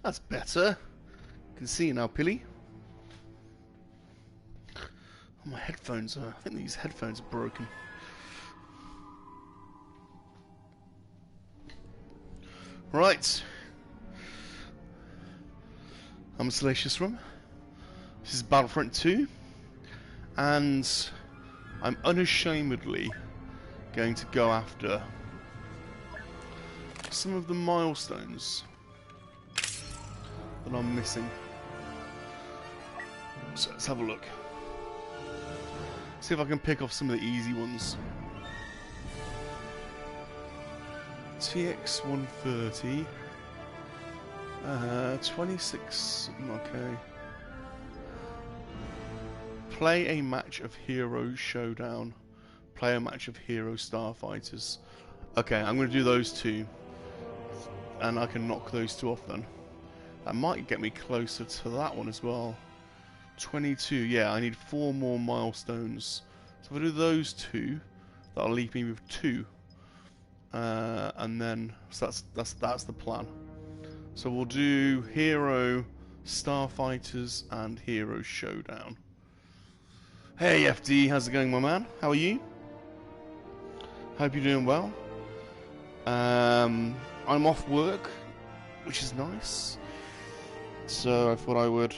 That's better. You can see now, Pilly. Oh, my headphones are... I think these headphones are broken. Right. I'm Salacious Rum. This is Battlefront 2. And I'm unashamedly going to go after some of the milestones that I'm missing. So let's have a look. See if I can pick off some of the easy ones. TX 130. 26. Okay. Play a match of Hero Showdown. Play a match of Hero Starfighters. Okay, I'm going to do those two. And I can knock those two off then. That might get me closer to that one as well. 22, yeah, I need 4 more milestones. So if I do those two, that'll leave me with 2. And then, so that's the plan. So we'll do Hero Starfighters and Hero Showdown. Hey FD, how's it going, my man? How are you? Hope you're doing well. I'm off work, which is nice. So I thought I would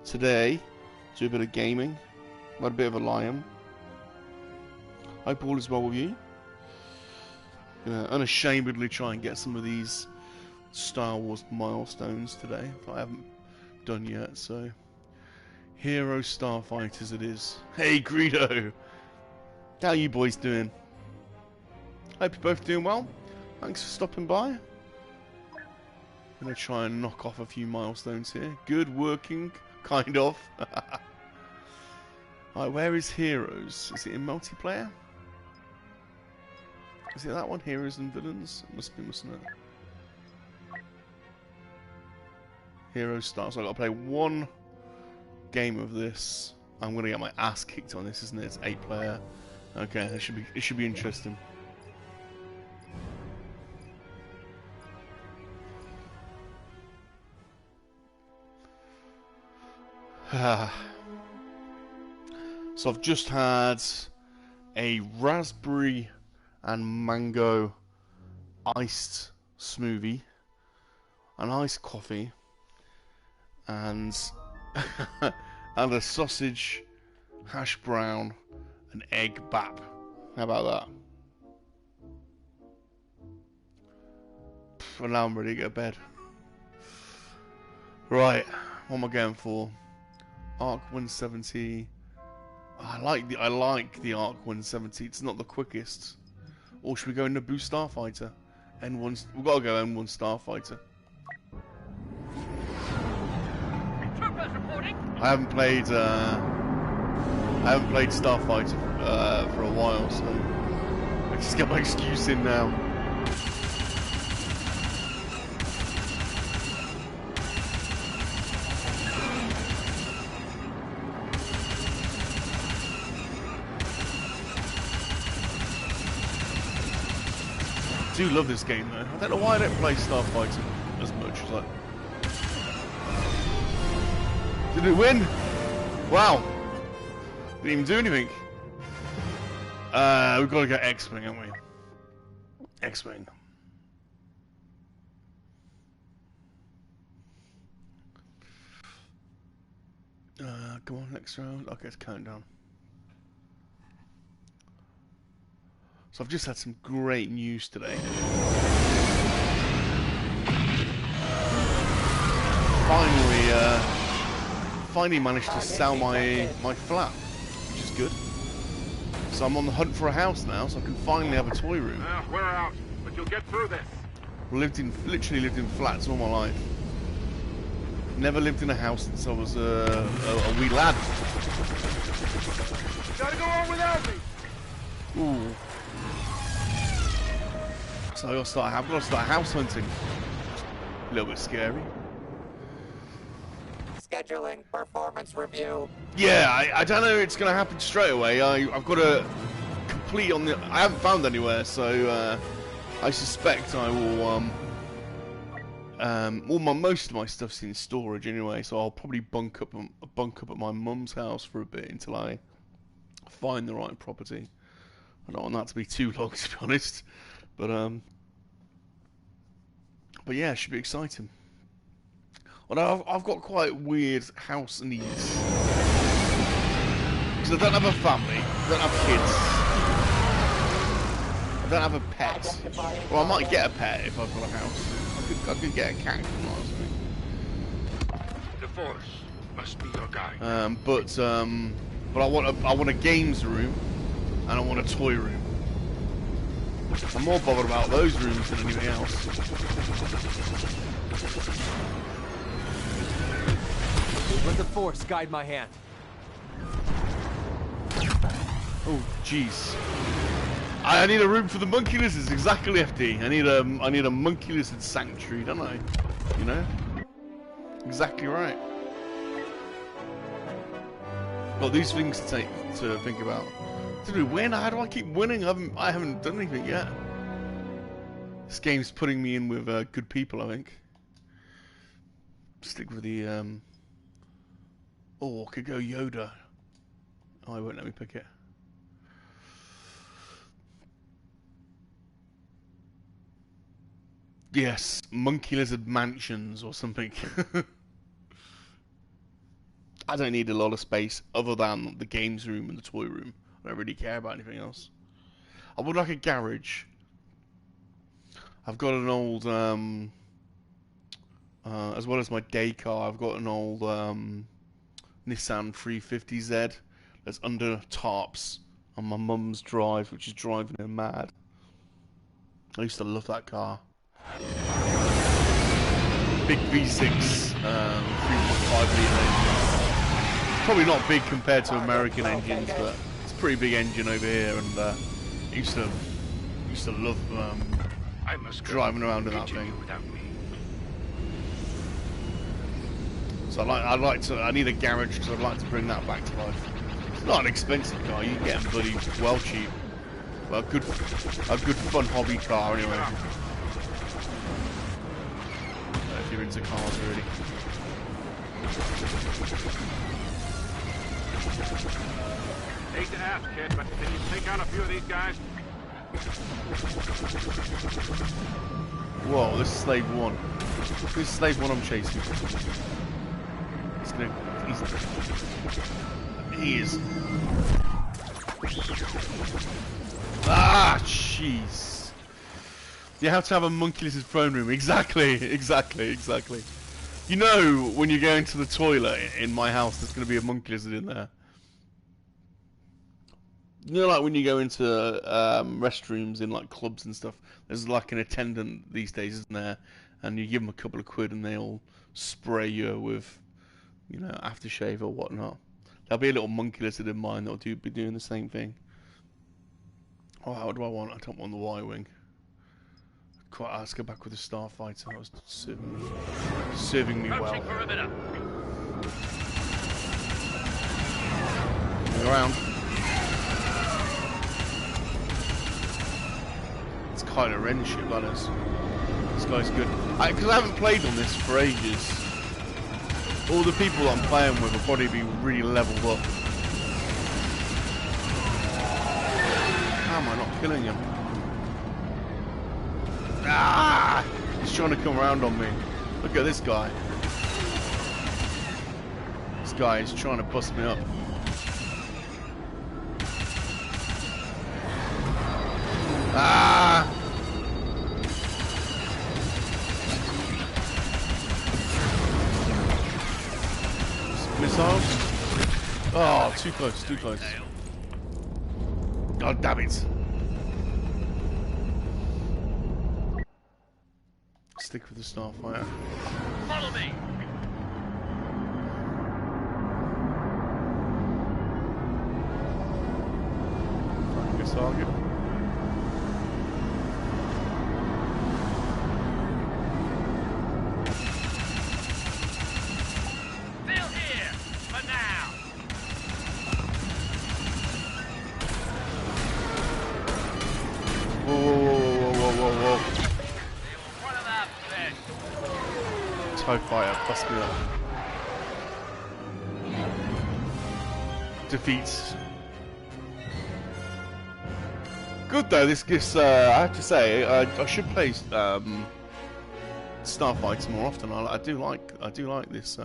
today do a bit of gaming. I'm a bit of a lion. Hope all is well with you. Unashamedly try and get some of these Star Wars milestones today that I haven't done yet. So Hero Starfighters it is. Hey Greedo, how you boys doing? Hope you're both doing well. Thanks for stopping by. I'm gonna try and knock off a few milestones here. Good working, kind of. Alright, where is Heroes? Is it in multiplayer? Is it that one? Heroes and Villains? It must be, mustn't it? Hero Star. So I've got to play one game of this. I'm gonna get my ass kicked on this, isn't it? It's 8-player. Okay, it should be interesting. So I've just had a raspberry and mango iced smoothie, an iced coffee, and and a sausage, hash brown, and egg bap. How about that? And now I'm ready to go to bed. Right, what am I going for? Arc 170. I like the Arc 170. It's not the quickest. Or should we go Naboo Starfighter? N1. We've got to go N1 Starfighter. I haven't played Starfighter for a while, so I just get my excuse in now. I do love this game though. I don't know why I don't play Starfighter as much as like. Did it win? Wow. Didn't even do anything. We've got to go X-Wing, haven't we? X-Wing. Come on, next round. Okay, it's countdown. So I've just had some great news today. Finally managed to sell my flat, which is good. So I'm on the hunt for a house now, so I can finally have a toy room. We're out, but you'll get through this. Literally lived in flats all my life. Never lived in a house since I was a wee lad. Gotta go on without me. Ooh. So I've got to start house hunting. A little bit scary. Scheduling performance review. Yeah, I don't know if it's going to happen straight away. I've got to complete on the... I haven't found anywhere, so I suspect I will Well, most of my stuff's in storage anyway, so I'll probably bunk up at my mum's house for a bit until I find the right property. I don't want that to be too long, to be honest. But yeah, it should be exciting. Although I've got quite weird house needs. Because I don't have a family, I don't have kids, I don't have a pet. Well, I might get a pet if I've got a house. I could get a cat from last week. The Force must be your guide. But I want a games room and I want a toy room. I'm more bothered about those rooms than anything else. Let the Force guide my hand. Oh, jeez. I need a room for the monkey lizards, exactly, FD. I need a monkey lizard sanctuary, don't I? You know? Exactly right. Got these things to think about. To win? How do I keep winning? I haven't done anything yet. This game's putting me in with good people, I think. Stick with the oh, I could go Yoda. Oh, it won't let me pick it. Yes, Monkey Lizard Mansions or something. I don't need a lot of space other than the games room and the toy room. I don't really care about anything else. I would like a garage. I've got an old, as well as my day car, I've got an old Nissan 350Z that's under tarps on my mum's drive, which is driving her mad. I used to love that car. Big V6, 3.5 litre engine. Probably not big compared to American engines, but it's a pretty big engine over here, and used to love driving around in that thing. So I need a garage because I'd like to bring that back to life. It's not an expensive car; you can get them bloody well cheap. But a good fun hobby car anyway. If you're into cars, really. Hate to ask, kid, but can you take out a few of these guys? Whoa, this is Slave 1. This is Slave 1 I'm chasing. He is. Ah, jeez. You have to have a monkey lizard throne room. Exactly. You know, when you go into the toilet in my house, there's going to be a monkey lizard in there. You know, like when you go into restrooms in like clubs and stuff, there's like an attendant these days, isn't there? And you give them a couple of quid and they'll spray you with, you know, aftershave or whatnot. There'll be a little monkey lizard in mine that'll be doing the same thing. Oh, what do I want? I don't want the Y-wing. Let's go back with the Starfighter. That was serving me well. Going around. It's Kylo Ren shit, that is. This guy's good. Because I haven't played on this for ages. All the people that I'm playing with will probably be really leveled up. How am I not killing him? Ah! He's trying to come around on me. Look at this guy. This guy is trying to bust me up. Ah! Missiles? Oh, too close, too close. God damn it. Stick with the Starfighter. Follow me. Find a target. Still here for now. Whoa. One of that fish. TIE fighter, bust me up. Defeats. Good though, this gives, I have to say, I should play Starfighter more often. I do like this.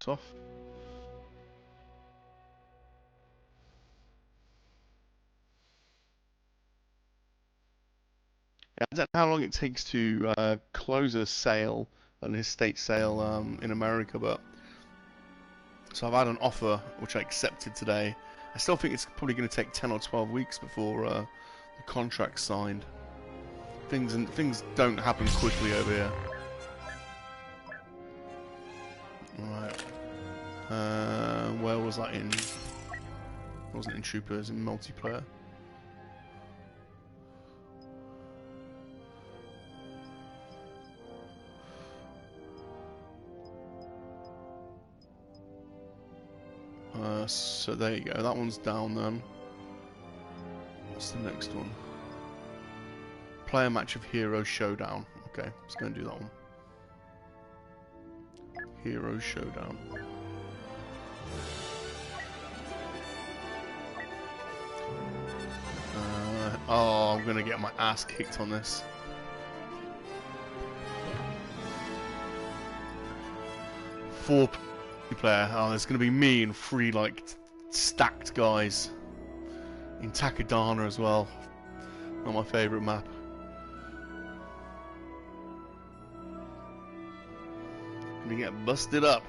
Off. Yeah, I don't know how long it takes to close a sale, an estate sale in America, but so I've had an offer which I accepted today. I still think it's probably going to take 10 or 12 weeks before the contract's signed. Things don't happen quickly over here. Right. Where was that in? It wasn't in Troopers, in multiplayer. So there you go, that one's down then. What's the next one? Player match of Hero Showdown. Okay, let's go and do that one. Hero Showdown. Oh, I'm gonna get my ass kicked on this. Four player. Oh, there's gonna be me and three like stacked guys in Takadana as well. Not my favourite map. Gonna get busted up.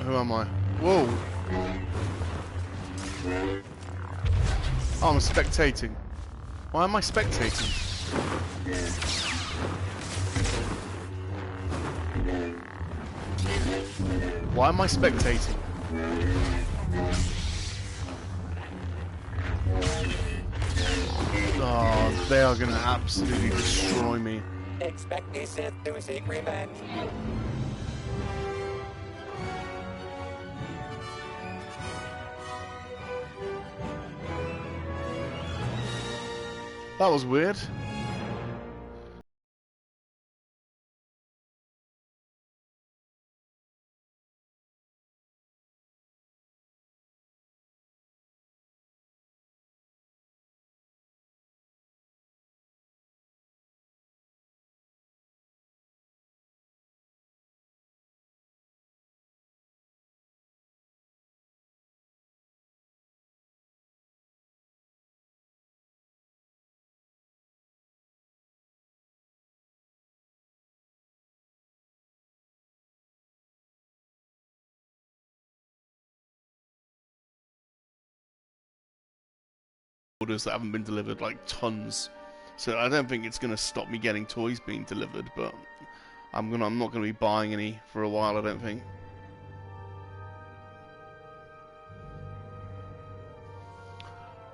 Who am I? Whoa! Oh, I'm spectating. Why am I spectating? Why am I spectating? Oh, they are gonna absolutely destroy me. Expect the Sith to seek revenge. That was weird. Orders that haven't been delivered, like tons. So I don't think it's gonna stop me getting toys being delivered, but I'm not gonna be buying any for a while, I don't think.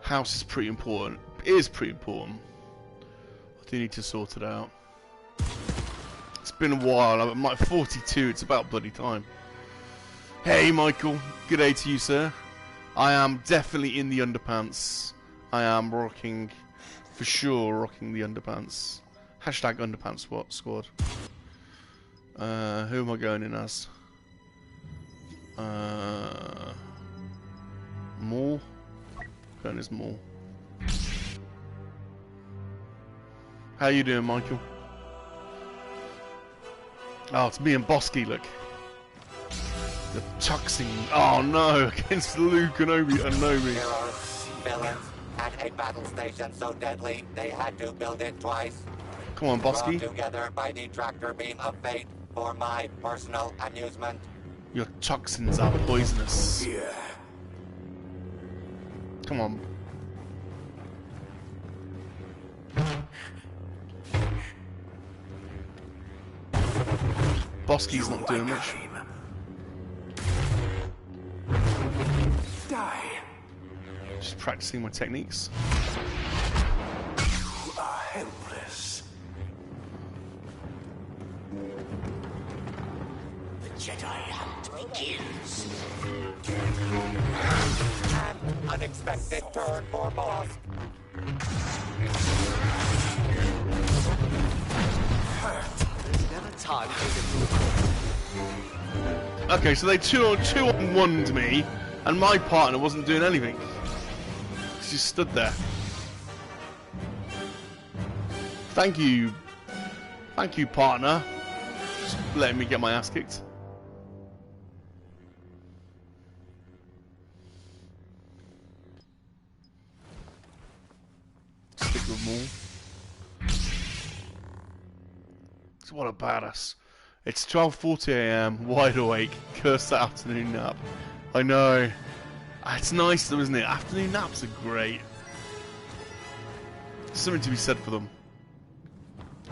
House is pretty important. It is pretty important. I do need to sort it out. It's been a while. I'm at 42. It's about bloody time. Hey, Michael. Good day to you, sir. I am definitely in the underpants. I am rocking, for sure, rocking the underpants. Hashtag underpants squad. Who am I going in as? More? Going as more. How you doing, Michael? Oh, it's me and Bosky, look. The tuxing. Oh no, against Luke and Obi-Wan. Heroes, villains, at a battle station so deadly they had to build it twice. Come on, Bosky. Brought together by the tractor beam of fate for my personal amusement. Your toxins are poisonous. Yeah. Come on. Bosky's not doing much. Die. Just practicing my techniques. You are helpless. The Jedi hunt begins. An unexpected turn for boss. There's never time to Okay, so they two on 1'd me, and my partner wasn't doing anything. She just stood there. Thank you, partner. Just letting me get my ass kicked. Stick with them all. So what a badass. It's 12:40 AM, wide awake, curse that afternoon nap. I know. It's nice though, isn't it? Afternoon naps are great. There's something to be said for them.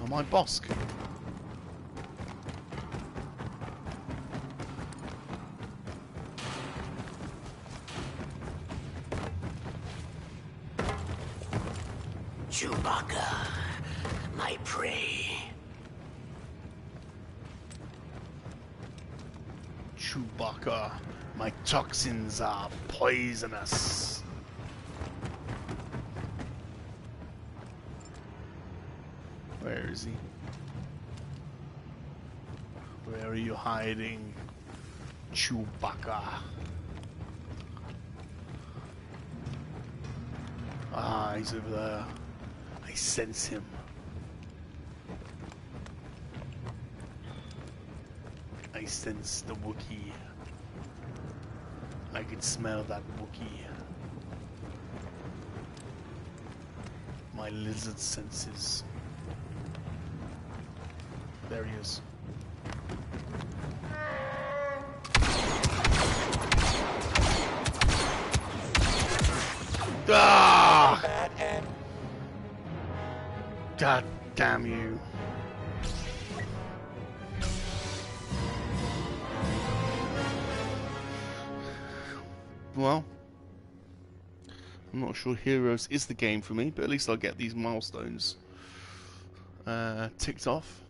Oh, my Bosk. Chewbacca, my prey. Chewbacca, my toxins are poisonous. Where is he? Where are you hiding, Chewbacca? Ah, he's over there. I sense him. I sense the Wookiee. I can smell that Wookiee. My lizard senses. There he is. Ah! God damn you. Well, I'm not sure Heroes is the game for me, but at least I'll get these milestones ticked off.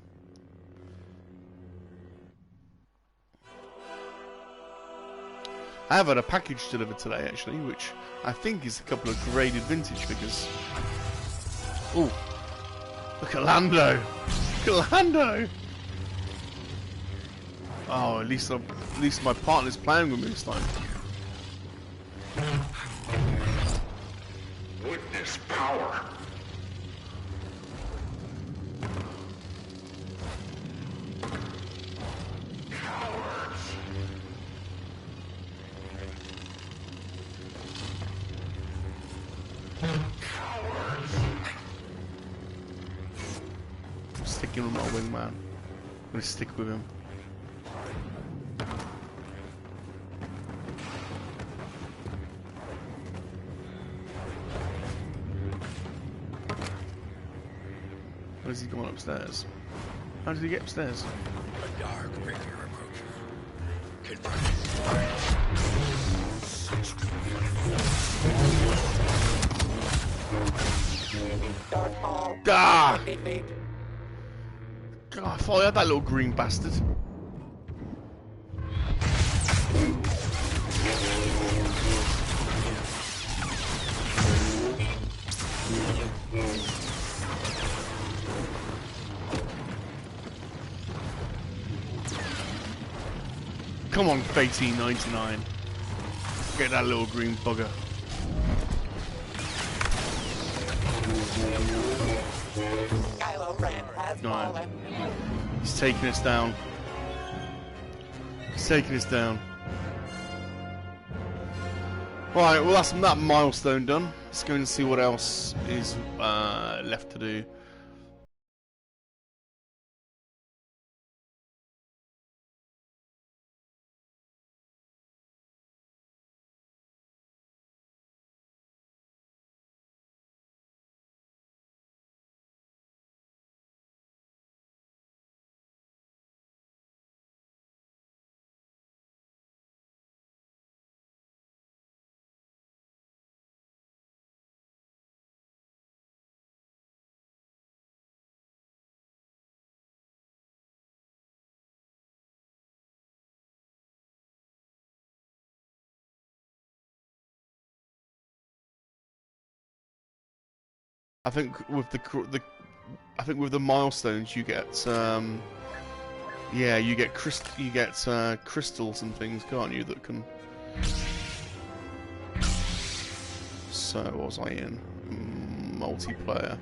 I have had a package delivered today, actually, which I think is a couple of graded vintage figures. Oh, look at Lando! Look at Lando! Oh, at least my partner's playing with me this time. Witness power. Cowards. Cowards. I'm sticking with my wingman. I'm gonna stick with him. How is he going upstairs? How did he get upstairs? A dark figure approaches. Confront Ah! God, I thought I had that little green bastard. Come on, Fatey 99. Get that little green bugger. Kylo Ren has fallen. He's taking us down. He's taking us down. Right, well that's that milestone done. Let's go and see what else is left to do. I think with with the milestones you get yeah, you get crystals and things, can't you, that can. So what was I in? Multiplayer.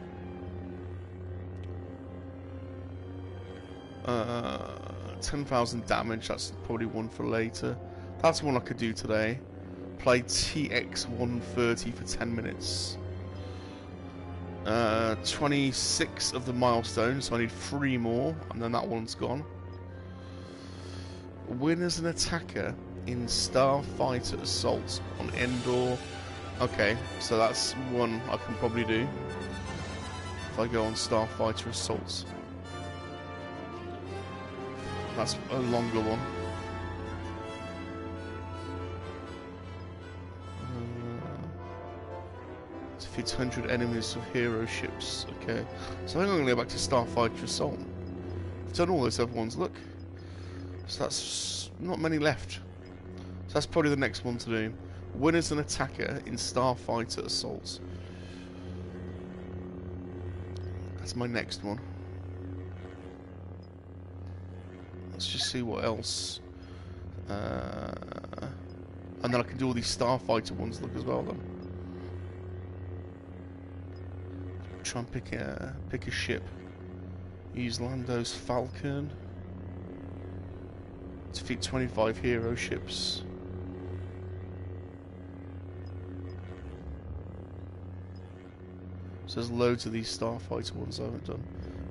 10,000 damage, that's probably one for later. That's one I could do today. Play TX 130 for 10 minutes. 26 of the milestones, so I need 3 more, and then that one's gone. Win as an attacker in Starfighter Assault on Endor. Okay, so that's one I can probably do if I go on Starfighter Assaults. That's a longer one. Defeats 100 enemies of hero ships. Okay, so I think I'm going to go back to Starfighter Assault. I've done all those other ones, look. So that's not many left. So that's probably the next one to do. Win as an attacker in Starfighter Assault. That's my next one. Let's just see what else. And then I can do all these Starfighter ones, look, as well then. Try and pick a ship. Use Lando's Falcon. Defeat 25 hero ships. So there's loads of these Starfighter ones I haven't done.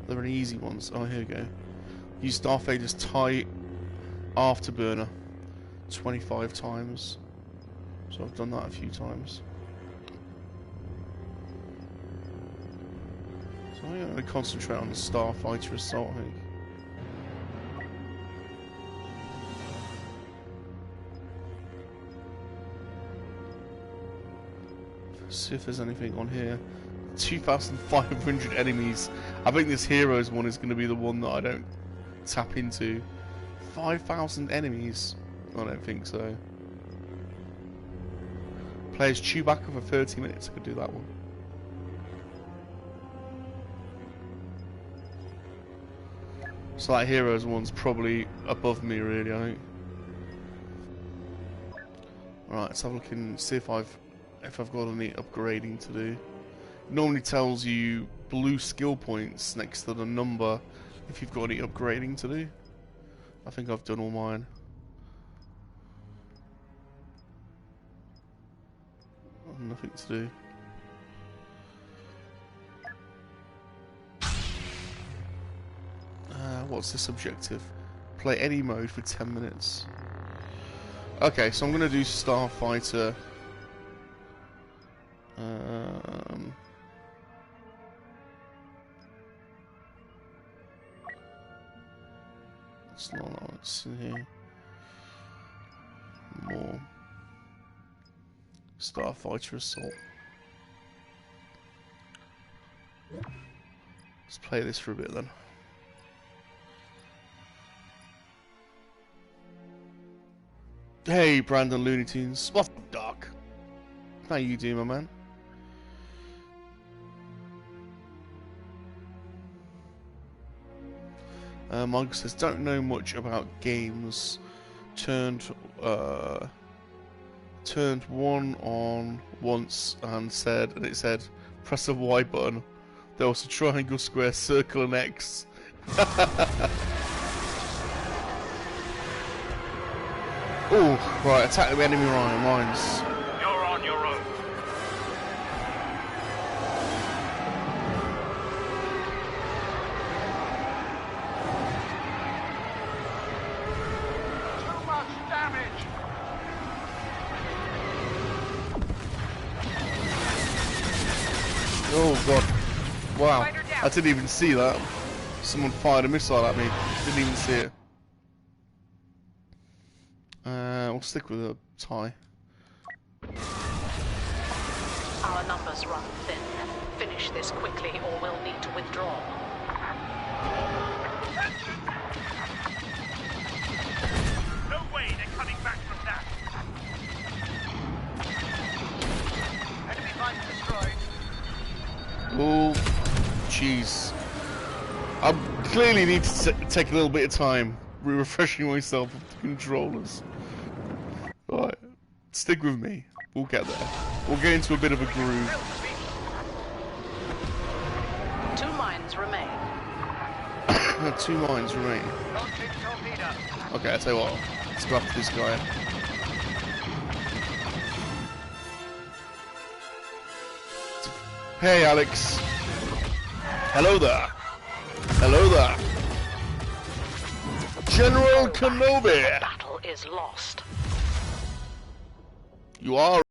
Are there any easy ones? Oh, here we go. Use Starfighter's TIE Afterburner 25 times. So I've done that a few times. So I'm going to concentrate on the Starfighter Assault, I think. See if there's anything on here. 2,500 enemies. I think this Heroes one is going to be the one that I don't tap into. 5,000 enemies? I don't think so. Players Chewbacca for 30 minutes. I could do that one. So that Heroes one's probably above me, really, I think. Alright, let's have a look and see if I've got any upgrading to do. It normally tells you blue skill points next to the number if you've got any upgrading to do. I think I've done all mine. Nothing to do. What's this objective? Play any mode for 10 minutes. Okay, so I'm going to do Starfighter. It's not what's in here. More Starfighter Assault. Let's play this for a bit then. Hey, Brandon Looney Tunes. What's up, Doc? How you doing, my man? Mike says, don't know much about games. Turned one on once and it said, press the Y button. There was a triangle, square, circle, and X. Oh, right, attack the enemy lines. You're on your own. Too much damage. Oh god. Wow. I didn't even see that. Someone fired a missile at me. Didn't even see it. We'll stick with a tie. Our numbers run thin. Finish this quickly or we'll need to withdraw. No way they're coming back from that. Enemy line destroyed. Oh, jeez. I clearly need to take a little bit of time refreshing myself with the controllers. Right, stick with me. We'll get there. We'll get into a bit of a groove. 2 mines remain. 2 mines remain. Okay, I'll tell you what. Let's go after this guy. Hey, Alex. Hello there. Hello there. General Kenobi. The battle is lost. You are.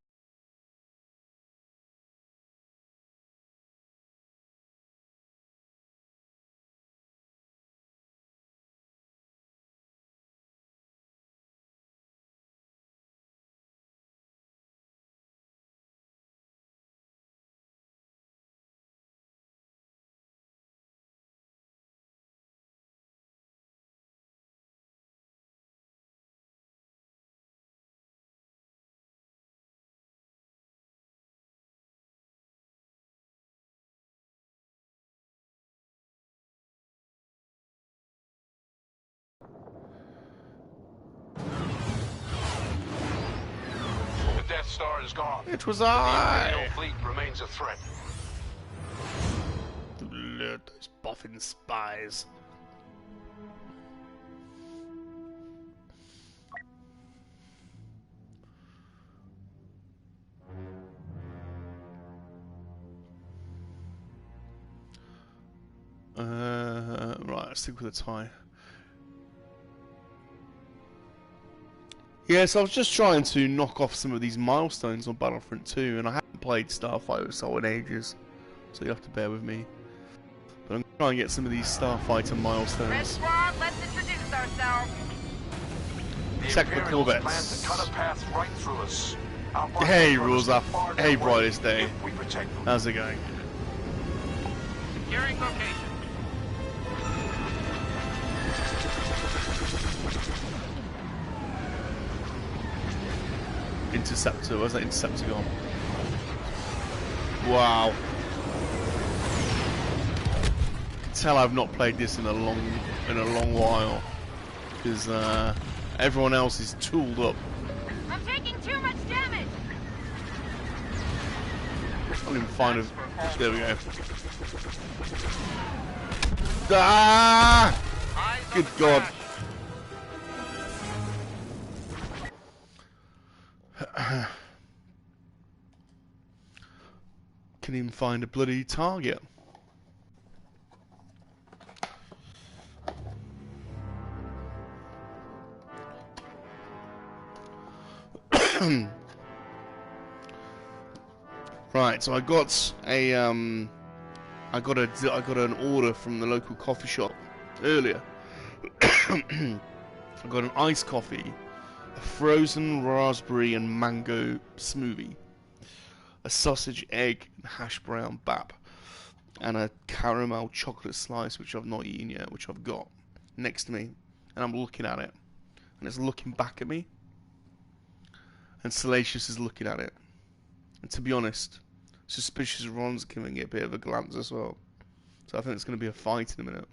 The Death Star is gone. It was The I. Imperial fleet remains a threat. Lord, those boffin spies. Right, let's stick with the tie. Yeah, so I was just trying to knock off some of these milestones on Battlefront 2, and I haven't played Starfighter so in ages, so you have to bear with me. But I'm going to try and get some of these Starfighter milestones. Red Squad, let's introduce ourselves. Check the Corvettes. Plan to cut a path right through us. Hey, rules up. Hey, brightest day. We protect them. How's it going? Securing location. Interceptor, where's that interceptor gone? Wow. You can tell I've not played this in a long while. Because everyone else is tooled up. I'm taking too much damage. I can't even find a... There we go. Ah! Good God. Can't even find a bloody target. Right, so I got a I got an order from the local coffee shop earlier. I got an iced coffee, a frozen raspberry and mango smoothie, a sausage, egg, and hash brown bap, and a caramel chocolate slice, which I've not eaten yet, which I've got next to me, and I'm looking at it, and it's looking back at me, and Salacious is looking at it, and to be honest, Suspicious Ron's giving it a bit of a glance as well, so I think it's going to be a fight in a minute.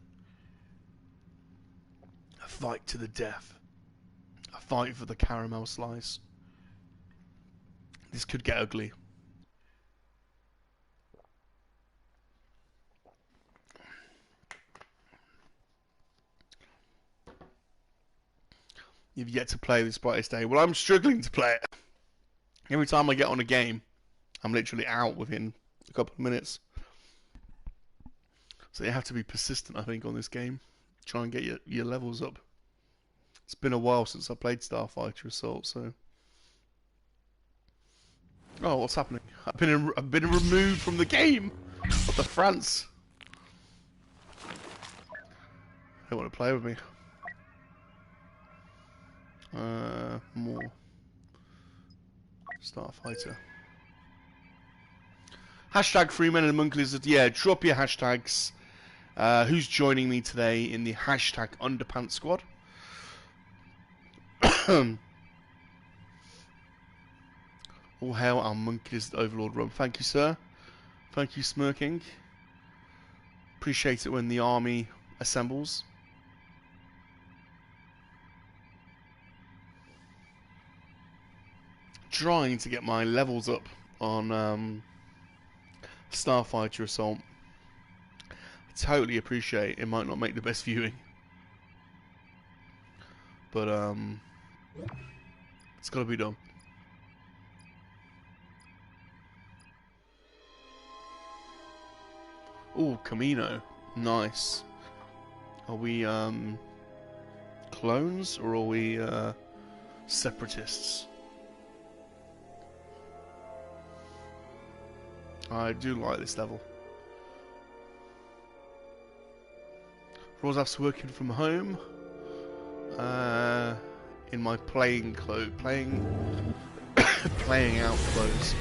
A fight to the death. A fight for the caramel slice. This could get ugly. You've yet to play this brightest day. Well, I'm struggling to play it. Every time I get on a game, I'm literally out within a couple of minutes. So you have to be persistent, I think, on this game. Try and get your levels up. It's been a while since I played Starfighter Assault, so... Oh, what's happening? I've been removed from the game! What the France? They want to play with me. More. Starfighter. Hashtag Freeman and MoNKey-LiZaRD. Yeah, drop your hashtags. Who's joining me today in the hashtag Underpants Squad? All hail our MoNKey-LiZaRD Overlord Rum. Thank you, sir. Thank you, Smirking. Appreciate it when the army assembles. Trying to get my levels up on Starfighter Assault. I totally appreciate it might not make the best viewing, but it's got to be done. Ooh, Camino, nice. Are we clones or are we separatists? I do like this level. Rosaf's working from home. In my playing clothes, playing out clothes.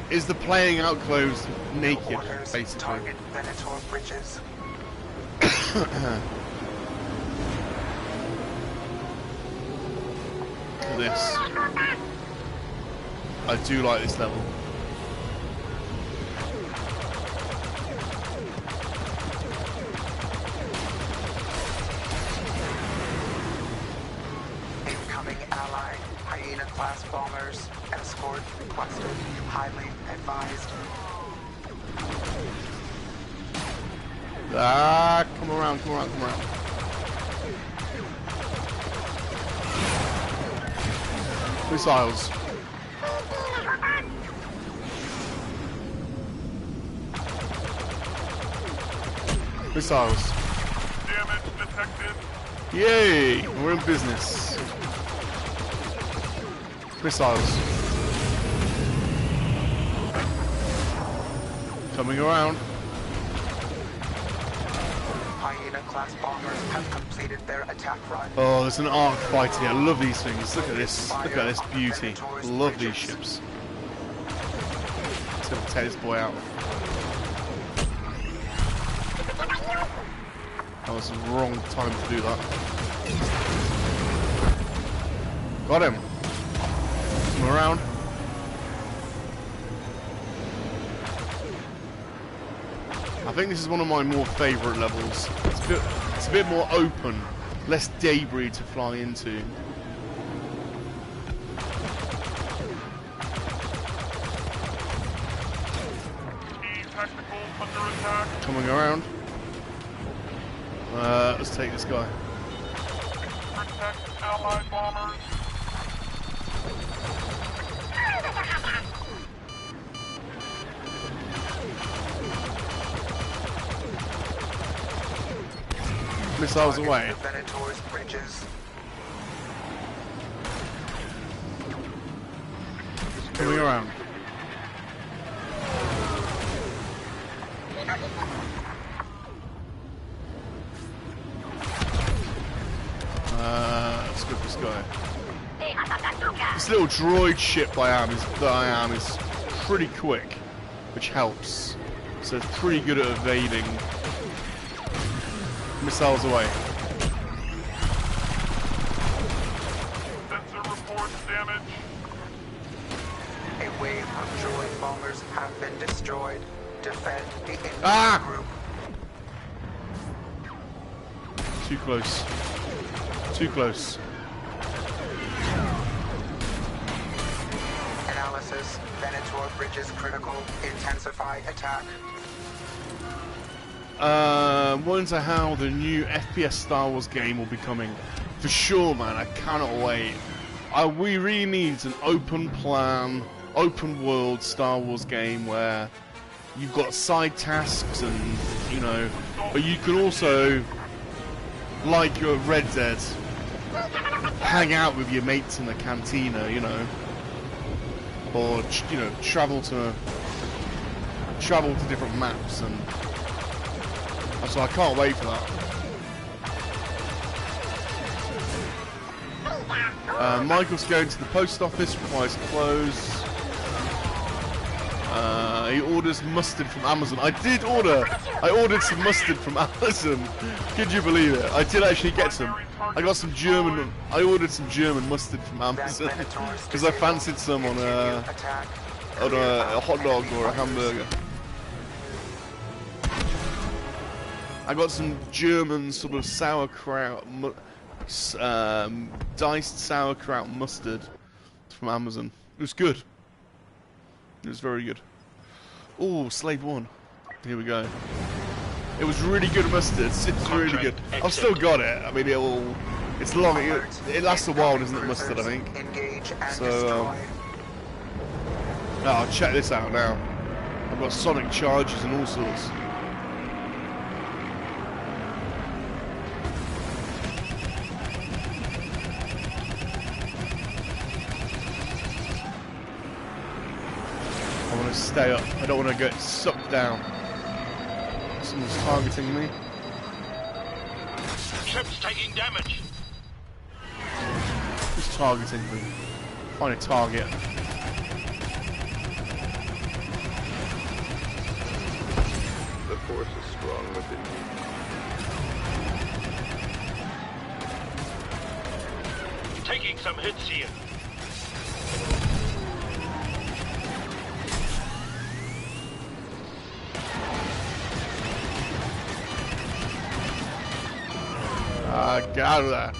Is the playing out clothes naked, basically? Target Venator bridges. Look at this. I do like this level. Incoming allied Hyena-class bombers. Escort requested. Highly advised. Ah, come around, come around, come around. Missiles. Missiles. Damage detected. Yay! We're in business. Missiles. Coming around. Hyena-class bombers have completed their attack run. Oh, there's an arc fight here. I love these things. Look at this. Look at this beauty. Love these ships. Let's go take this boy out. That was the wrong time to do that. Got him. Come around. I think this is one of my more favourite levels. It's a bit more open, less debris to fly into. Coming around. Let's take this guy. Protect allied bombers. Missiles away. Venator's bridges. Coming around. Let's go for this guy. This little droid ship that I am is pretty quick, which helps. So it's pretty good at evading. Missiles away. Sensor reports damage. A wave of droid bombers have been destroyed. Defend the Ah! group. Too close. Too close. Analysis. Venator bridges critical. Intensify attack. Wonder how the new FPS Star Wars game will be coming. For sure, man, I cannot wait. We really need an open plan, open world Star Wars game where you've got side tasks and, you know, but you can also, like your Red Dead, hang out with your mates in the cantina, you know, or, you know, travel to different maps, and so I can't wait for that. Michael's going to the post office, requires clothes. He orders mustard from Amazon. I ordered some mustard from Amazon. Could you believe it? I did actually get some. I got some German, I ordered some German mustard from Amazon because I fancied some on a hot dog or a hamburger. I got some German sort of sauerkraut, diced sauerkraut mustard from Amazon. It was good. It was very good. Oh, Slave 1. Here we go. It was really good mustard. It's really good. I've still got it. I mean, it's long. It lasts a while, doesn't it, mustard, I think. So, oh, check this out now. I've got sonic charges and all sorts. I want to stay up. I don't want to get sucked down. Someone's targeting me. Ship's taking damage. Who's targeting me? Find a target. The force is strong within you. Taking some hits here. Get out of there.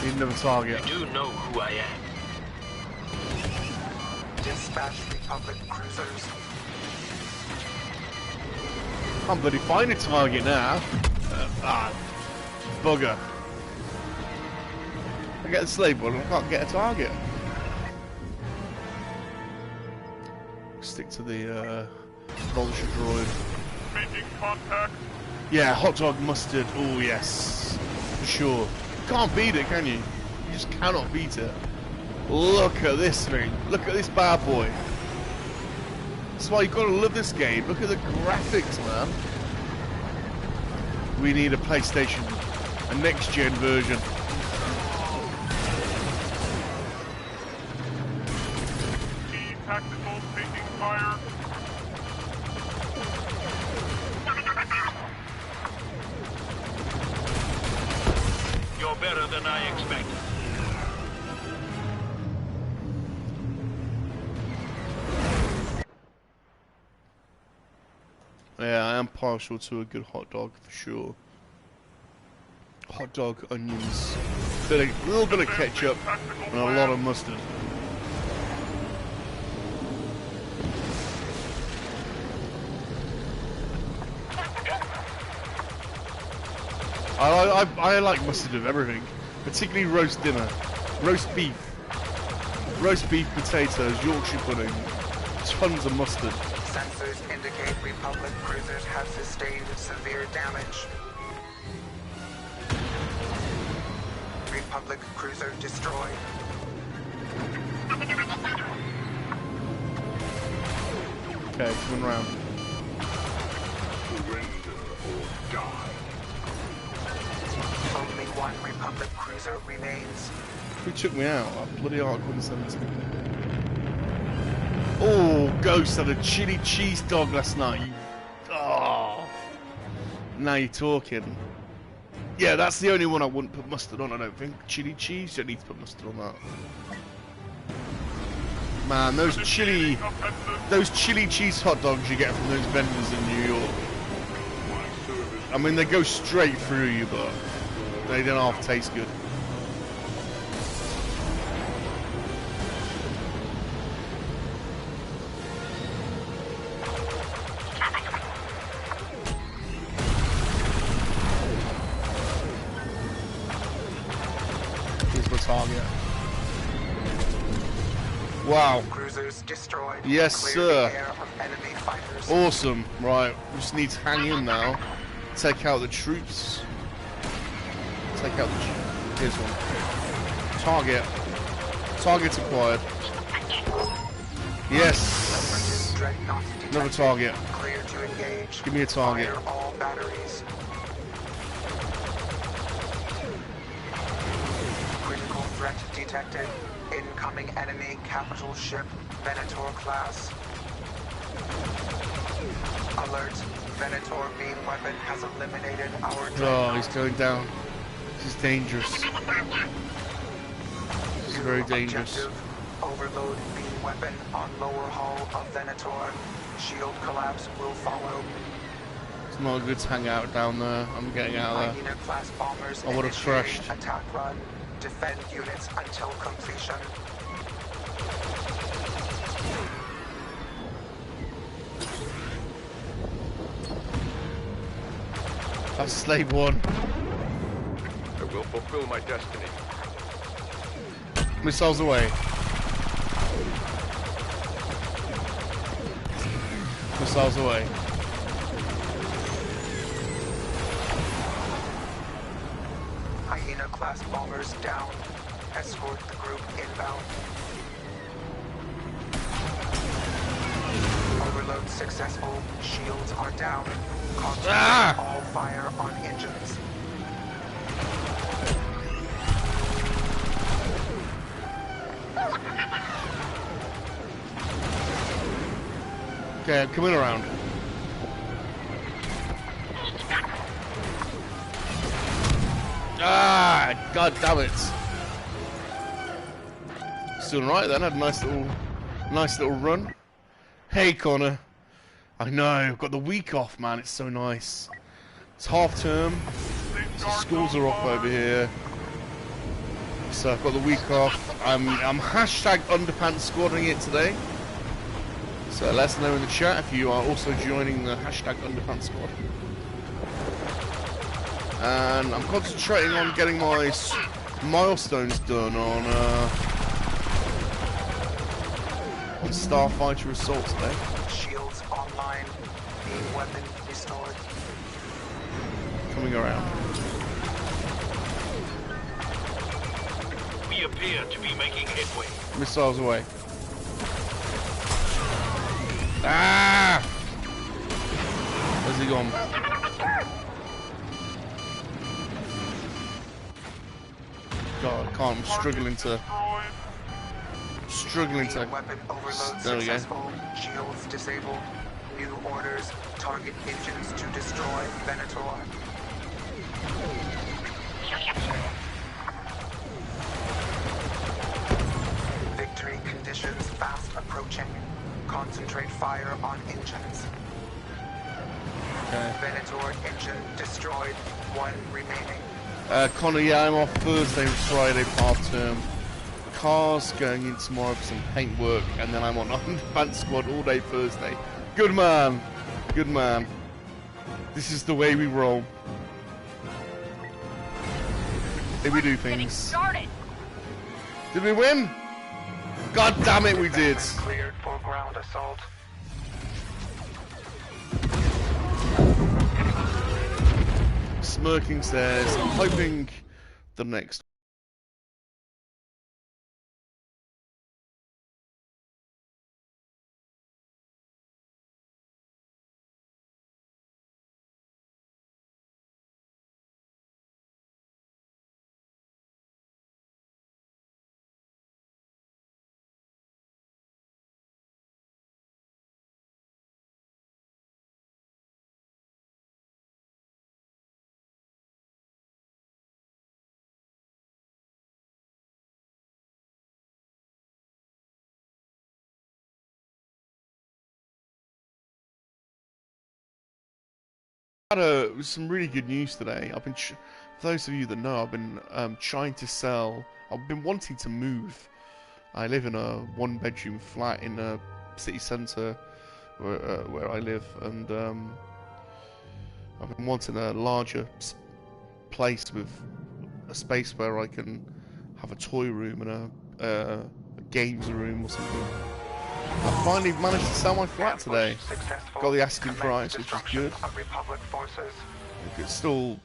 Need another target. You do know who I am. Dispatch Republic cruisers. Can't bloody find a target now. Bugger. I get a slave one, I can't get a target. Stick to the vulture droid. Making contact. Yeah, hot dog mustard. Oh yes, for sure. Can't beat it, can you? You just cannot beat it. Look at this thing. Look at this bad boy. That's why you've got to love this game. Look at the graphics, man. We need a PlayStation, a next-gen version. Key tactical taking fire. You're better than I expected. Yeah, I am partial to a good hot dog for sure. Hot dog, onions, a little bit of ketchup, and a lot of mustard. I like mustard of everything, particularly roast dinner, roast beef, potatoes, Yorkshire pudding, tons of mustard. Sensors indicate Republic cruisers have sustained severe damage. Republic cruiser destroyed. Okay, coming round. Surrender or die. Only one Republic cruiser remains. Who took me out? Oh, bloody Arc 117. Oh, Ghost had a chili cheese dog last night. Oh, now you're talking. Yeah, that's the only one I wouldn't put mustard on, I don't think. Chili cheese, you don't need to put mustard on that. Man, those chili cheese hot dogs you get from those vendors in New York. I mean, they go straight through you, but they don't half taste good. Here's my target. Wow. Cruisers destroyed. Yes, Clear sir. the air of enemy fighters. Awesome. Right, we just need to hang in now. Take out the troops. Take out the troops. Here's one. Target. Target acquired. Yes. Dreadnought Another detected. target. Clear to engage. Give me a target. Fire all batteries. Critical threat detected. Incoming enemy capital ship, Venator class. Alert. Venator beam weapon has eliminated our Oh, dreadnought. he's going down. This is dangerous. This is very dangerous. Objective. Overload beam weapon on lower hull of Venator. Shield collapse will follow. It's not good to hang out down there. I'm getting out of there. Hyena-class bombers I would have crashed. attack run. Defend units until completion. That's slave one. I will fulfill my destiny. Missiles away. Missiles away. Hyena-class bombers down. Escort the group inbound. Overload successful. Shields are down. Concentrate all fire on engines. Okay, I'm coming around. Ah, god damn it. Still right then, had a nice little run. Hey Connor. I know, I've got the week off, man, it's so nice. It's half term, so schools are off over here. So I've got the week off. I'm hashtag underpants squadding it today. So let us know in the chat if you are also joining the hashtag underpants squad. And I'm concentrating on getting my milestones done on Starfighter Assault today. Shields online. Beam weapon restored. Coming around. We appear to be making headway. Missiles away. Ah! Where's he gone? God, I can't. I'm struggling to. Weapon overload There we go. successful. Shields disabled. New orders. Target engines to destroy Venator. Victory conditions fast approaching. Concentrate fire on engines. Okay. Venator engine destroyed. One remaining. Connor, yeah, I'm off Thursday and Friday half term. Car's going in tomorrow for some paint work, and then I'm on underpants squad all day Thursday. Good man, good man. This is the way we roll. Did we do things? Did we win? God damn it, we did. Cleared for ground assault. Smirking says, I'm hoping the next. Some really good news today. I've been, for those of you that know, I've been trying to sell. I've been wanting to move. I live in a one-bedroom flat in a city centre where I live, and I've been wanting a larger place with a space where I can have a toy room and a games room or something. I finally managed to sell my flat today. Got the asking price, which is good. It's still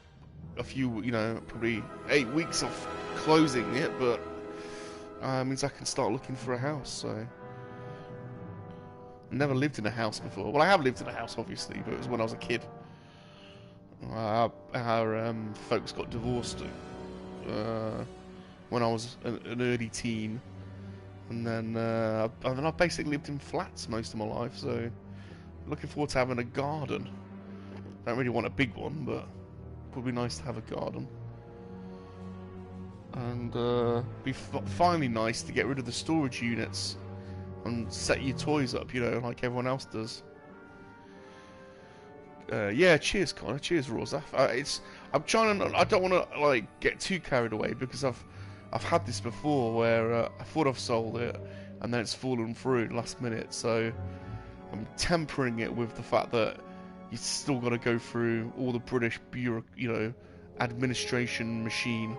a few, you know, probably 8 weeks of closing it, but means I can start looking for a house. So I never lived in a house before. Well, I have lived in a house, obviously, but it was when I was a kid. Our folks got divorced when I was an early teen. And then I've basically lived in flats most of my life, so looking forward to having a garden. Don't really want a big one, but it would be nice to have a garden. And be finally nice to get rid of the storage units and set your toys up, you know, like everyone else does. Yeah, cheers, Connor. Cheers, Rosa. I'm trying to. I don't want to like get too carried away because I've had this before where I thought I've sold it and then it's fallen through last minute. So I'm tempering it with the fact that you still got to go through all the British administration machine.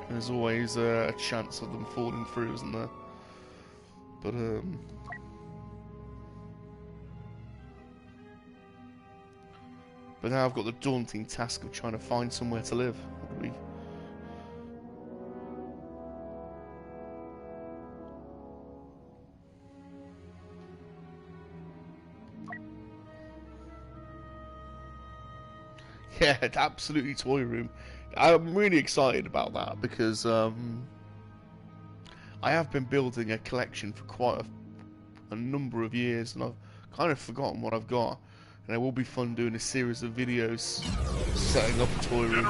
There's always a chance of them falling through, isn't there? But now I've got the daunting task of trying to find somewhere to live. Yeah, absolutely toy room. I'm really excited about that because I have been building a collection for quite a number of years, and I've kind of forgotten what I've got. And it will be fun doing a series of videos setting up a toy room.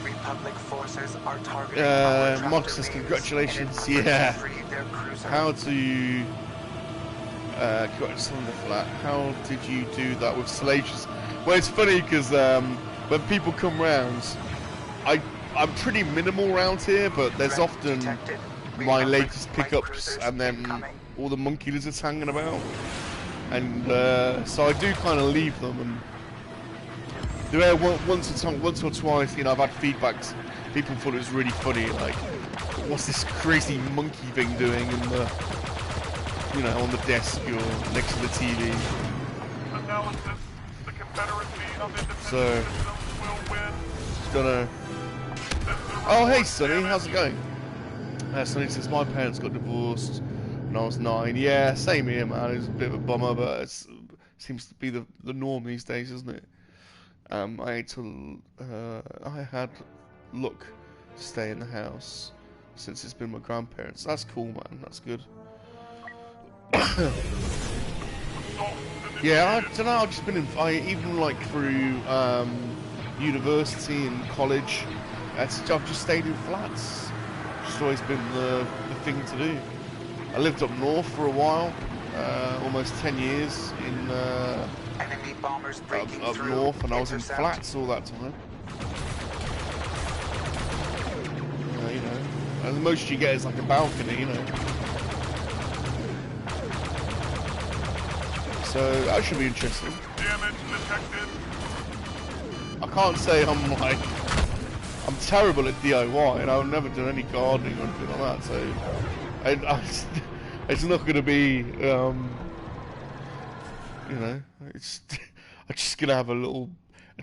Republic forces are targeting Mox says congratulations. Yeah. How to got some of the flat. How did you do that with Salacious? Well, it's funny because when people come round, I'm pretty minimal around here, but there's often my latest pickups and then all the MoNKey-LiZaRDs hanging about. And so I do kind of leave them, and once or twice, I've had feedbacks. People thought it was really funny, like, what's this crazy monkey thing doing in the, on the desk or next to the TV? So, don't know. Oh, hey, Sonny, how's it going? Sonny says my parents got divorced when I was 9. Yeah, same here, man. It's a bit of a bummer, but it seems to be the norm these days, isn't it? I had luck to stay in the house since it's been my grandparents. That's cool, man. That's good. Yeah, I don't know. I've just been even like through university and college. I've just stayed in flats. It's always been the thing to do. I lived up north for a while, almost 10 years in enemy bombers breaking up north, and I was in flats all that time. And the most you get is like a balcony, So that should be interesting. Damage detected. I can't say I'm terrible at DIY, and I've never done any gardening or anything like that, so it's not going to be, I'm just going to have a little,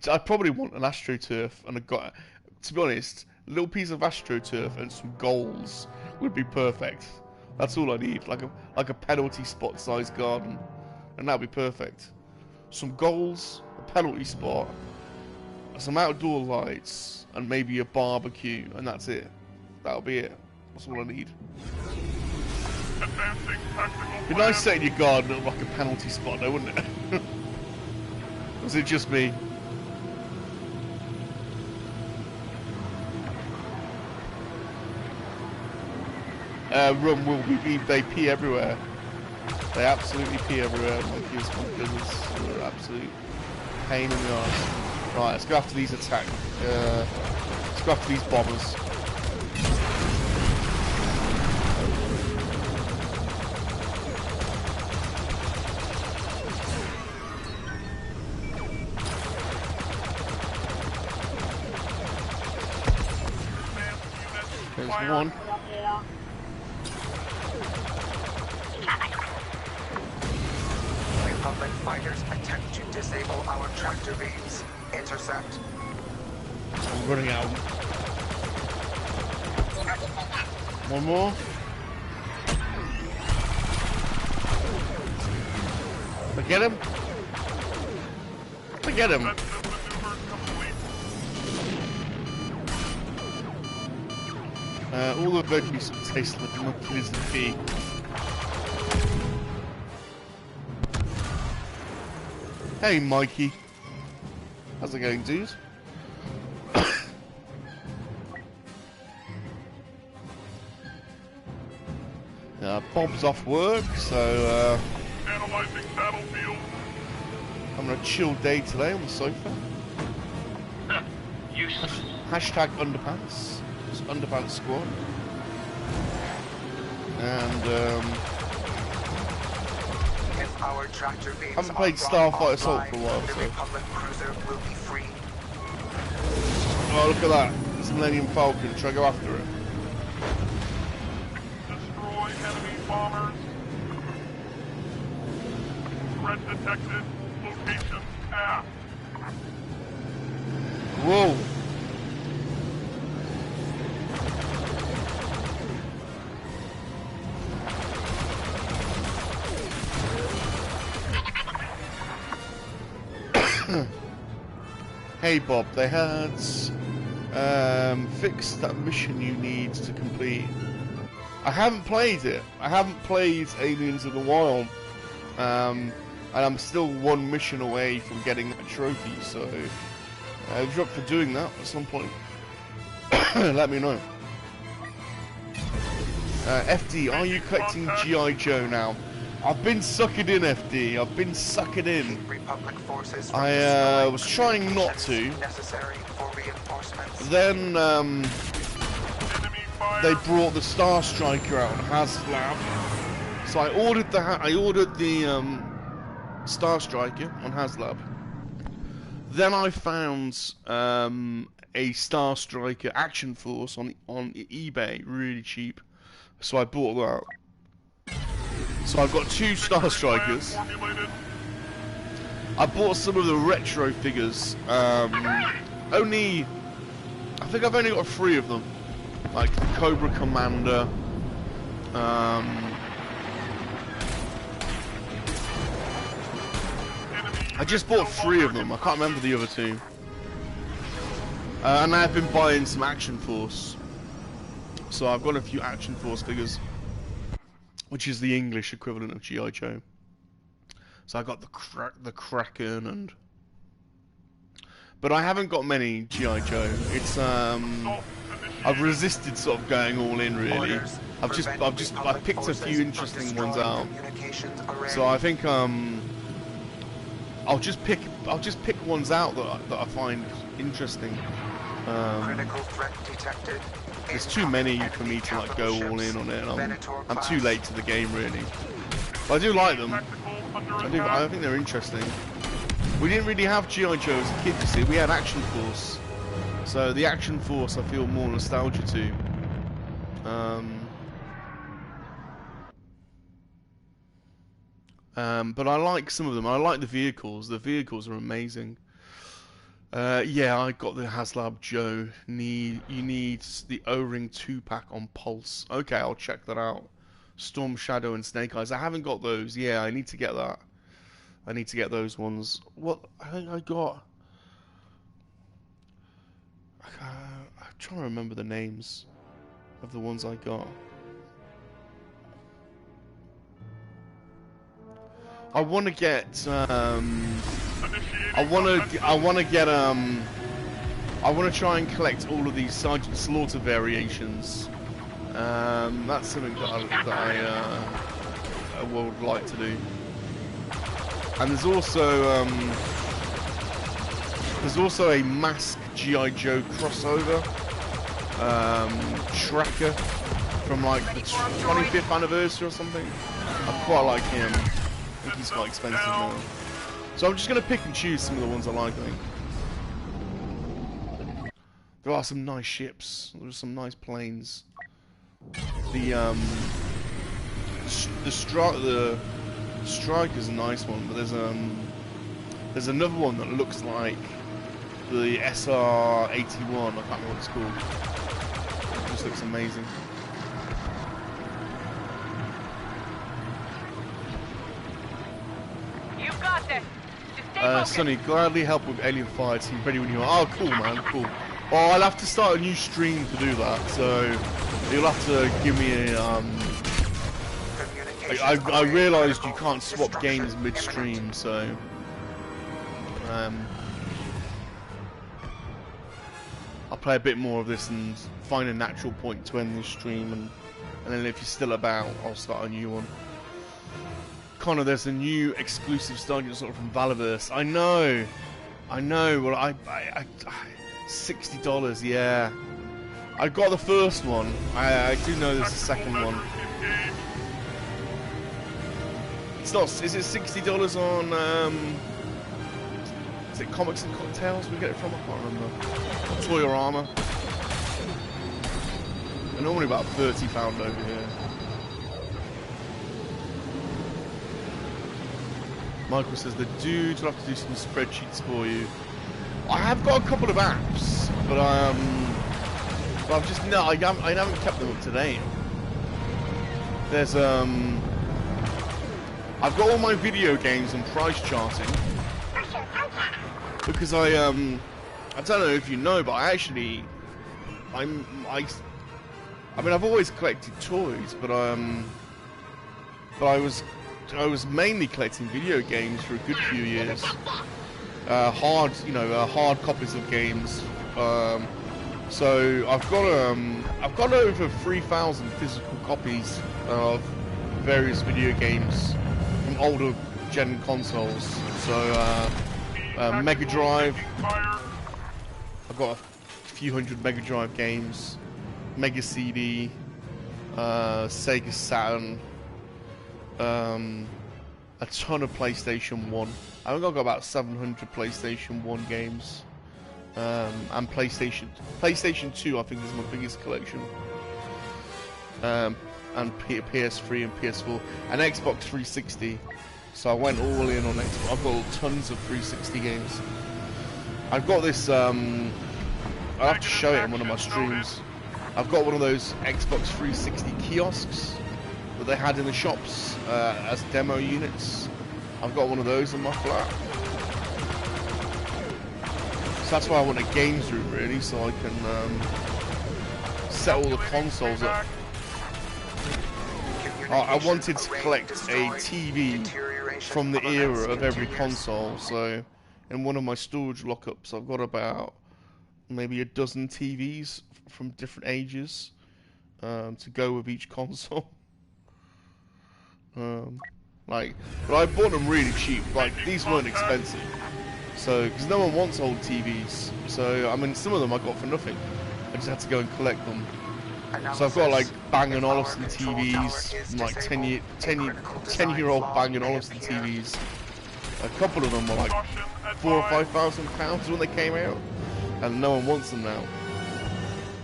I probably want an AstroTurf, and to be honest, a little piece of AstroTurf and some goals would be perfect. That's all I need, like a penalty spot sized garden, and that'd be perfect. Some goals, a penalty spot, some outdoor lights, and maybe a barbecue, and that's it. That'll be it. That's all I need. It'd be nice setting your garden up like a penalty spot, though, wouldn't it? Was it just me? Rum will be. They pee everywhere. They absolutely pee everywhere. Monkeys, they're absolute pain in the arse. Right, let's go after these let's go after these bombers. There's one. Republic fighters attempt to disable our tractor beams. Intercept. I'm running out. One more. Get him. Get him. All the veggies taste like MoNKey-LiZaRD pea. Hey, Mikey. How's it going, dude? Bob's off work, so Having a chill day today on the sofa. Useless. Hashtag underpants. It's underpants squad. And If our tractor beams haven't played are Starfighter brought Assault for a while, online, the so. Republic cruiser will be free. Oh, look at that. It's a Millennium Falcon. Should I go after it? Destroy enemy bombers. Threat detected. Location aft. Whoa. Hey Bob, they had fixed that mission you need to complete. I haven't played it. I haven't played Aliens in a while. And I'm still one mission away from getting that trophy, so if you're up for doing that at some point, let me know. FD, are you collecting G.I. Joe now? I've been sucking in, FD. I've been sucking in. Republic forces I was trying not to. Necessary for reinforcements. Then they brought the Star Striker out on HasLab, so I ordered the Star Striker on HasLab. Then I found a Star Striker Action Force on eBay, really cheap. So I bought that. So I've got 2 Star Strikers. I bought some of the retro figures. I think I've only got 3 of them. Like the Cobra Commander. I just bought 3 of them. I can't remember the other 2. And I've been buying some Action Force. So I've got a few Action Force figures, which is the English equivalent of G.I. Joe. So I got the Kraken but I haven't got many G.I. Joe. It's I've resisted sort of going all in really. I've picked a few interesting ones out. So I think I'll just pick ones out that I find interesting. Critical threat detected. There's too many for me to like go all in on it, and I'm too late to the game really. But I do like them. I think they're interesting. We didn't really have G.I. Joe as a kid, you see. We had Action Force, so the Action Force I feel more nostalgia to. But I like some of them. I like the vehicles. The vehicles are amazing. Yeah, I got the HasLab Joe. You need the O-Ring 2-pack on Pulse. Okay, I'll check that out. Storm Shadow and Snake Eyes. I haven't got those. Yeah, I need to get that. I need to get those ones. What? I think I got... I'm trying to remember the names of the ones I got. I want to get... I want to try and collect all of these Sergeant Slaughter variations. That's something that I would like to do. And there's also a Mask G.I. Joe crossover tracker from like the 25th anniversary or something. I quite like him. I think he's quite expensive now. So I'm just going to pick and choose some of the ones I like, I think. There are some nice ships. There are some nice planes. The Striker's a nice one, but there's another one that looks like the SR-81. I can't remember what it's called. It just looks amazing. You've got this. Just stay focused. Sonny, gladly help with Alien Fire Team. Ready when you are. Oh, cool, man, cool. Well, I'll have to start a new stream to do that, so you'll have to give me a I realised you can't swap games mid-stream, so I'll play a bit more of this and find a natural point to end this stream, and then if you're still about, I'll start a new one. Connor, there's a new exclusive Stargate sort of from Valaverse. I know. Well, I $60. Yeah, I got the first one. I do know there's a second one. It's not. Is it $60 on? Is it Comics and Cocktails? We get it from? I can't remember. Toyorama. They're normally about £30 over here. Michael says the dude will have to do some spreadsheets for you. I have got a couple of apps, but I've just I haven't kept them up to date. There's I've got all my video games and price charting because I don't know if you know, but I mean I've always collected toys, but I was mainly collecting video games for a good few years. Hard copies of games. So I've got over 3,000 physical copies of various video games from older gen consoles. So Mega Drive. I've got a few hundred Mega Drive games. Mega CD. Sega Saturn. A ton of PlayStation 1. I think I've got about 700 PlayStation 1 games. And PlayStation 2 I think is my biggest collection. And PS3 and PS4 and Xbox 360. So I went all in on Xbox. I've got tons of 360 games. I've got this I'll have to show it in one of my streams. I've got one of those Xbox 360 kiosks that they had in the shops as demo units. I've got one of those in my flat. So that's why I want a games room really, so I can set all the consoles up. I wanted to collect a TV from the era of every console, so in one of my storage lockups I've got about maybe a dozen TVs from different ages to go with each console. But I bought them really cheap. Like these weren't expensive, so because no one wants old TVs. So I mean, some of them I got for nothing. I just had to go and collect them. So I've got like Bang & Olufsen TVs, like 10-year-old Bang & Olufsen TVs. A couple of them were like £4,000 or £5,000 when they came out, and no one wants them now.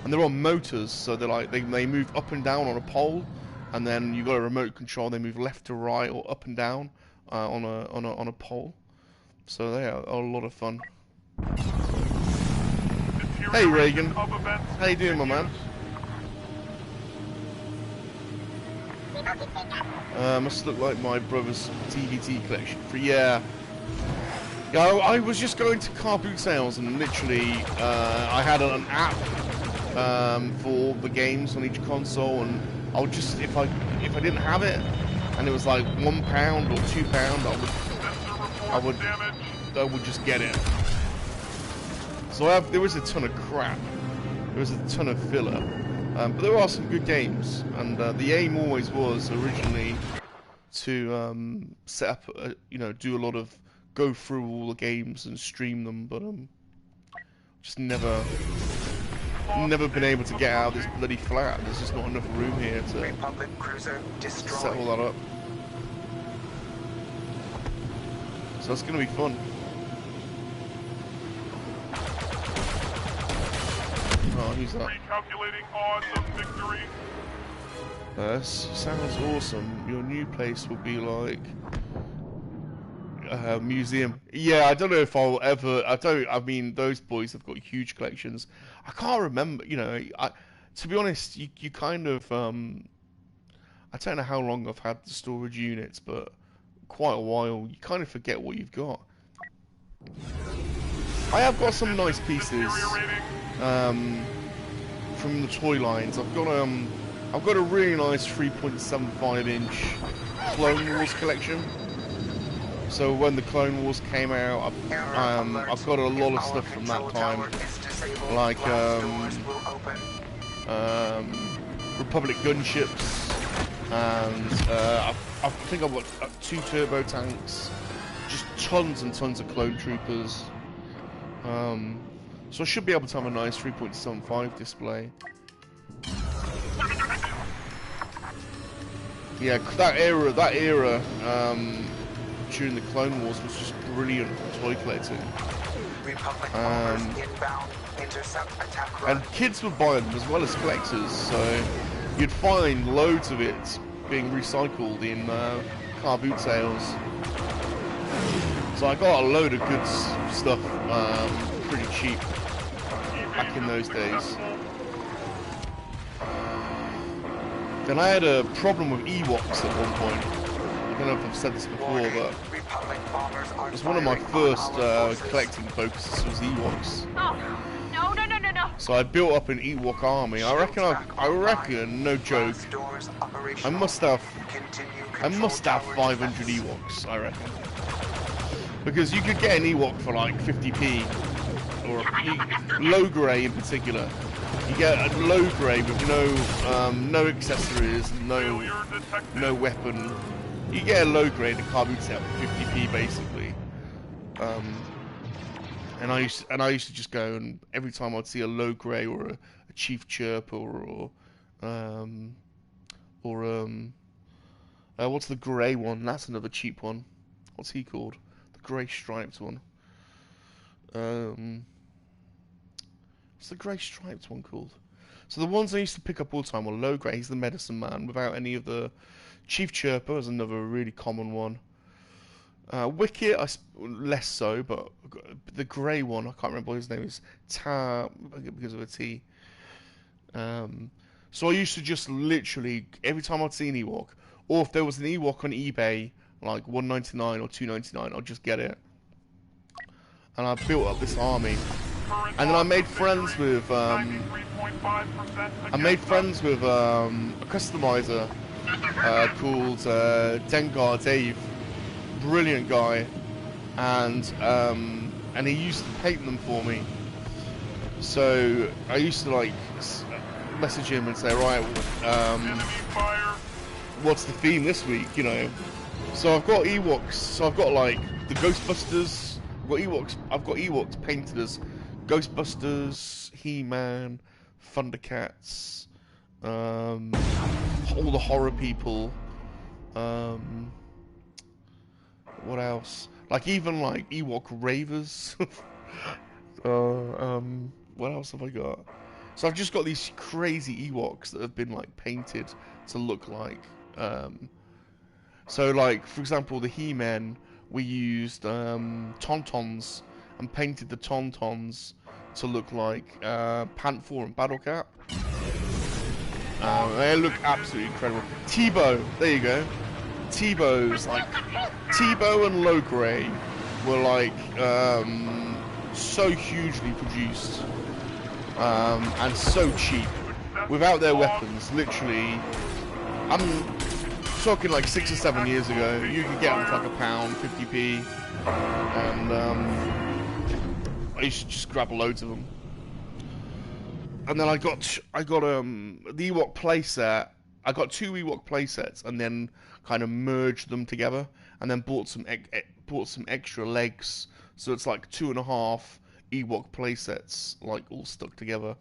And they're on motors, so they're like they move up and down on a pole. And then you've got a remote control. They move left to right or up and down on a pole. So they are a lot of fun. Hey Reagan, how you doing, my man? Must look like my brother's DVD collection. Yeah, I was just going to car boot sales and literally I had an app for the games on each console, and I would just if I didn't have it and it was like £1 or £2, I would just get it. So there was a ton of crap. There was a ton of filler. But there are some good games, and the aim always was originally to set up, do a lot of go through all the games and stream them, but just never been able to get out of this bloody flat. There's just not enough room here to set all that up. So it's going to be fun. Oh, who's that? Recalculating odds of victory. Sounds awesome. Your new place will be like a museum. Yeah, I don't know if I'll ever. I mean, those boys have got huge collections. I can't remember. To be honest, you kind of. I don't know how long I've had the storage units, but quite a while. You kind of forget what you've got. I have got some nice pieces. From the toy lines, I've got a really nice 3.75-inch Clone Wars collection. So when the Clone Wars came out, I've got a lot of stuff from that time, like Republic gunships, and I think I've got 2 turbo tanks, just tons and tons of clone troopers. So I should be able to have a nice 3.75 display. Yeah, that era during the Clone Wars was just brilliant for toy collecting. And kids would buy them as well as collectors, so you'd find loads of it being recycled in car boot sales. So I got a load of good stuff pretty cheap back in those days. Then I had a problem with Ewoks at one point. I don't know if I've said this before, but it was one of my first collecting focuses was Ewoks. Oh, no. So I built up an Ewok army. I reckon, no joke, I must have 500 Ewoks, I reckon. Because you could get an Ewok for like 50p, or a low grey in particular. You get a low grey with no accessories, no weapon. You get a low grade in a car boot set for 50p basically. And I used to just go, and every time I'd see a low grey or a chief chirp or what's the grey one? That's another cheap one. What's he called? The grey striped one. What's the grey striped one called? So the ones I used to pick up all the time were low grey. He's the medicine man without any of the chief chirper is another really common one. Wicket, less so, but the grey one, I can't remember what his name is. Because of a T. So I used to just literally, every time I'd see an Ewok, or if there was an Ewok on eBay, like $1.99 or $2.99, I'd just get it. And I built up this army. And then I made friends with, a customizer called Dengar Dave. Brilliant guy, and he used to paint them for me. So I used to like message him and say, right, what's the theme this week, you know? So I've got Ewoks. So I've got like the Ghostbusters. I've got Ewoks painted as Ghostbusters, He-Man, Thundercats, all the horror people. What else? Like even like Ewok Ravers. What else have I got? So I've just got these crazy Ewoks that have been like painted to look like. So like for example, the He-Man, we used Tauntauns and painted the Tauntauns to look like Panther and Battlecat. They look absolutely incredible. T-Bow, there you go. T-Bows, like T-Bow and Low Grey were like so hugely produced and so cheap without their weapons. Literally, I'm talking like 6 or 7 years ago. You could get them for like £1, 50p, and I used to just grab loads of them. And then I got the Ewok playset. I got 2 Ewok playsets and then kind of merged them together, and then bought some extra legs, so it's like 2.5 Ewok playsets, like all stuck together,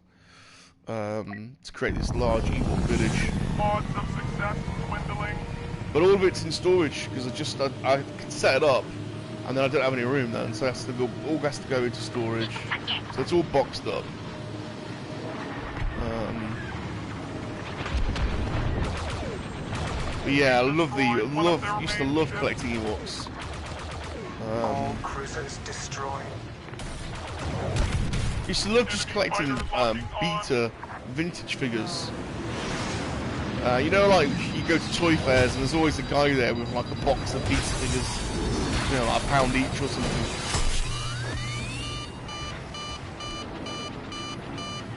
to create this large Ewok village. Odds of success dwindling. But all of it's in storage because I can set it up, and then I don't have any room then, so all has to go into storage. So it's all boxed up. But yeah, I used to love collecting Ewoks. All cruisers destroyed. Used to love just collecting beta vintage figures. You know, like you go to toy fairs and there's always a guy there with like a box of beta figures, you know, like £1 each or something.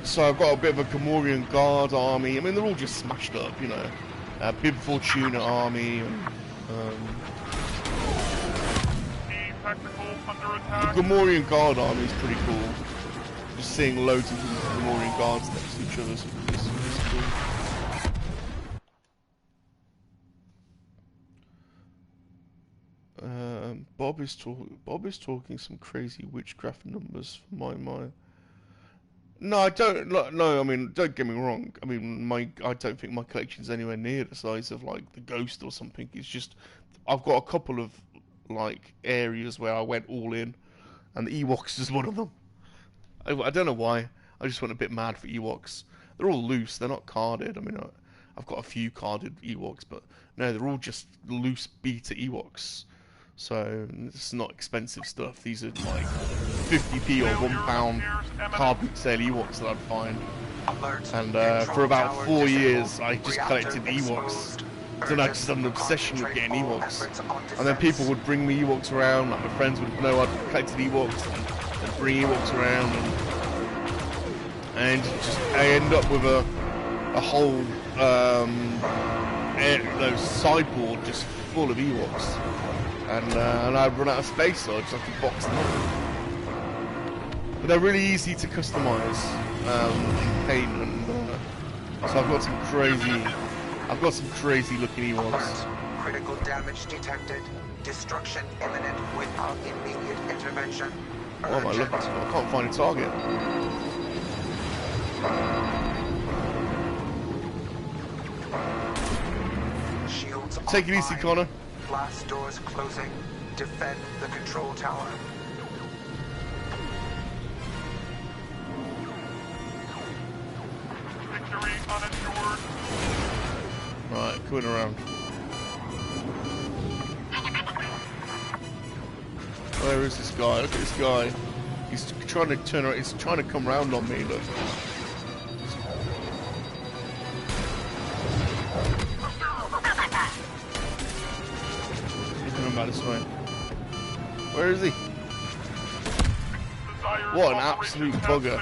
So I've got a bit of a Gamorrean Guard army. I mean, they're all just smashed up, you know. Bib Fortuna army. And, the Gamorrean Guard army is pretty cool. Just seeing loads of Gamorrean Guards next to each other is cool. Bob is talking some crazy witchcraft numbers for my. No, I don't. No, I mean, don't get me wrong. I mean, I don't think my collection's anywhere near the size of like the Ghost or something. It's just I've got a couple of like areas where I went all in, and the Ewoks is one of them. I don't know why. I just went a bit mad for Ewoks. They're all loose. They're not carded. I mean, I've got a few carded Ewoks, but no, they're all just loose beta Ewoks. So it's not expensive stuff. These are like 50p or £1 card boot sale Ewoks that I'd find. And for about 4 years, I just collected Ewoks. Then I just had an obsession with getting Ewoks. And then people would bring me Ewoks around. Like my friends would know I'd collected Ewoks and bring Ewoks around. And just I end up with a whole sideboard just full of Ewoks. And I'd run out of space, so I just have to box them up. But they're really easy to customise and paint, and so I've got some crazy looking Ewoks. Critical damage detected. Destruction imminent without immediate intervention. What am I looking for? I can't find a target. Shields Take it easy, Connor. Blast doors closing. Defend the control tower. Victory unassured. Right, coming around. Where is this guy? Look at this guy. He's trying to turn around. He's trying to come round on me. Look. About this way. Where is he? What an absolute bugger.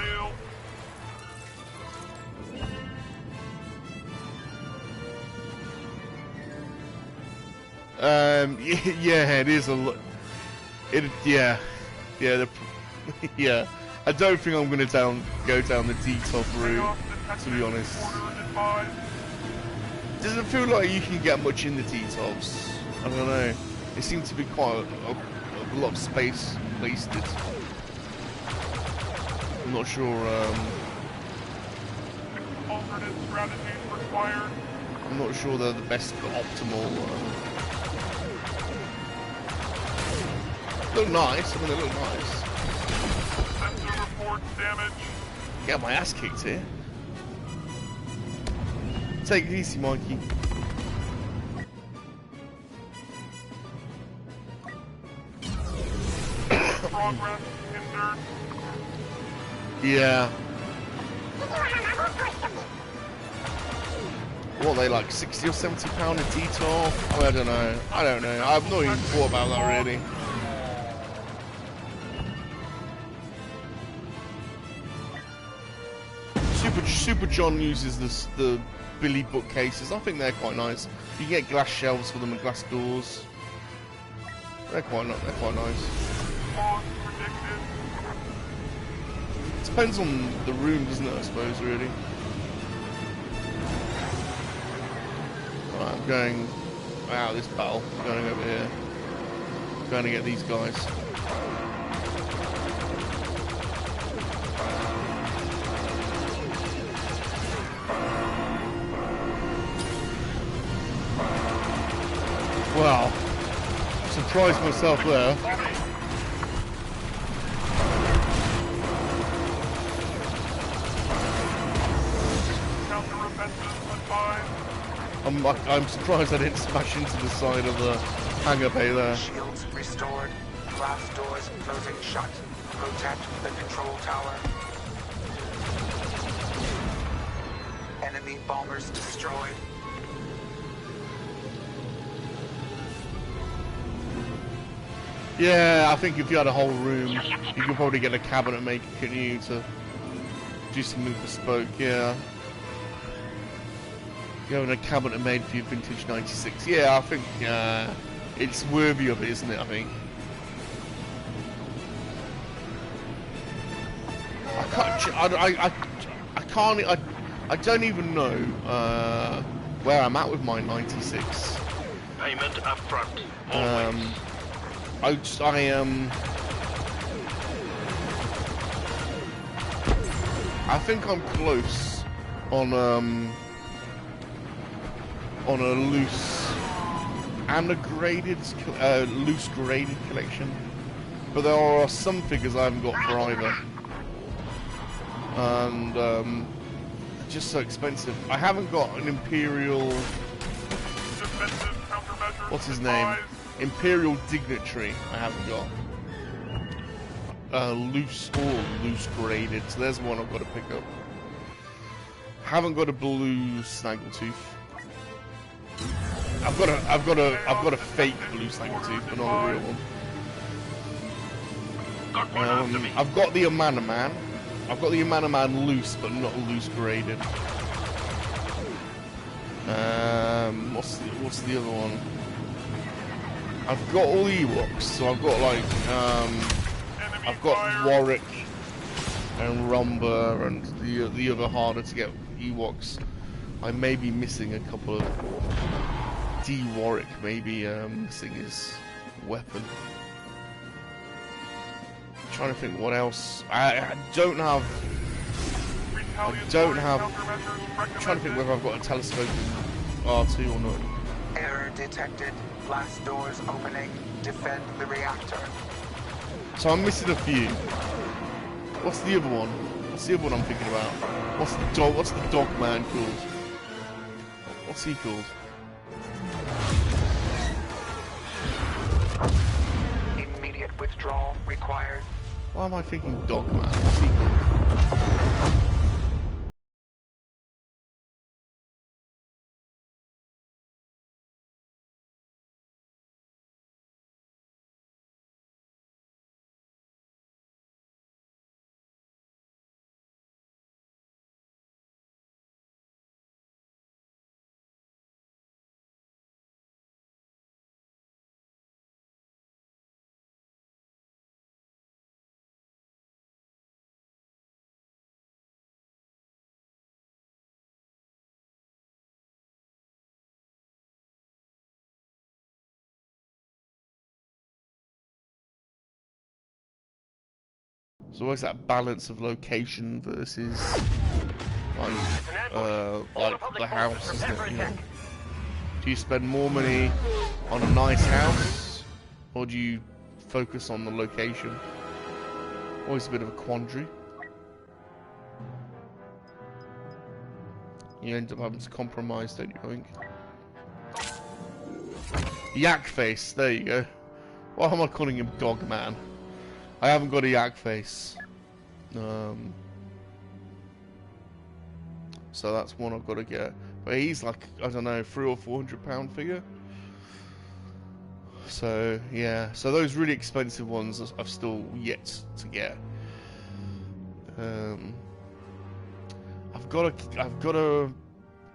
Yeah, it is a lot. Yeah. Yeah. I don't think I'm gonna go down the D-top route, to be honest. Doesn't feel like you can get much in the D-tops. I don't know. It seems to be quite a lot of space wasted. I'm not sure. Alternate strategies required. I'm not sure they're the best, optimal. Look nice. I mean, they look nice. Sensor reports damage. Get my ass kicked here. Take it easy, Mikey. Progress hindered. Yeah. What are they, like 60 or 70 pound a detour? Oh, I don't know. I've not even thought about that really. Super John uses the Billy bookcases. I think they're quite nice. You get glass shelves for them and glass doors. They're quite nice. Depends on the room, doesn't it, I suppose, really. Right, I'm going out of this battle. I'm going over here. I'm going to get these guys. Wow. Surprised myself there. I'm surprised I didn't smash into the side of the hangar bay there. Shields restored. Blast doors closing shut. Protect the control tower. Enemy bombers destroyed. Yeah, I think if you had a whole room, you could probably get a cabinet maker, couldn't you, to do something bespoke, yeah. You're having a cabinet made for your vintage 96. Yeah, I think it's worthy of it, isn't it, I think. I don't even know where I'm at with my 96. Payment up front. I think I'm close on a loose and a graded, loose graded collection, but there are some figures I haven't got for either, and just so expensive. I haven't got an Imperial. What's his name? Imperial Dignitary. I haven't got. Loose or loose graded. So there's one I've got to pick up. Haven't got a blue Snaggletooth. I've got a fake blue Snaggletooth, but not a real one. I've got the Amana Man. I've got the Amana Man loose, but not loose graded. What's the other one? I've got all the Ewoks, so I've got like I've got Warwick and Rumba and the other harder to get Ewoks. I may be missing a couple of D Warwick, maybe missing his weapon. I'm trying to think what else. I don't have. I'm trying to think whether I've got a telescope in R2 or not. Error detected. Blast doors opening. Defend the reactor. So I'm missing a few. What's the other one? What's the other one I'm thinking about? What's the dog man called? What's he called? Immediate withdrawal required. Why am I thinking dog man? What's he called? So what's that balance of location versus like the house, isn't it? You know? Do you spend more money on a nice house, or do you focus on the location? Always a bit of a quandary. You end up having to compromise, don't you, I think? Yak face, there you go. Why am I calling him Dog Man? I haven't got a yak face. So that's one I've got to get. But he's like, I don't know, £300 or £400 figure. So yeah, so those really expensive ones I've still yet to get. I've got a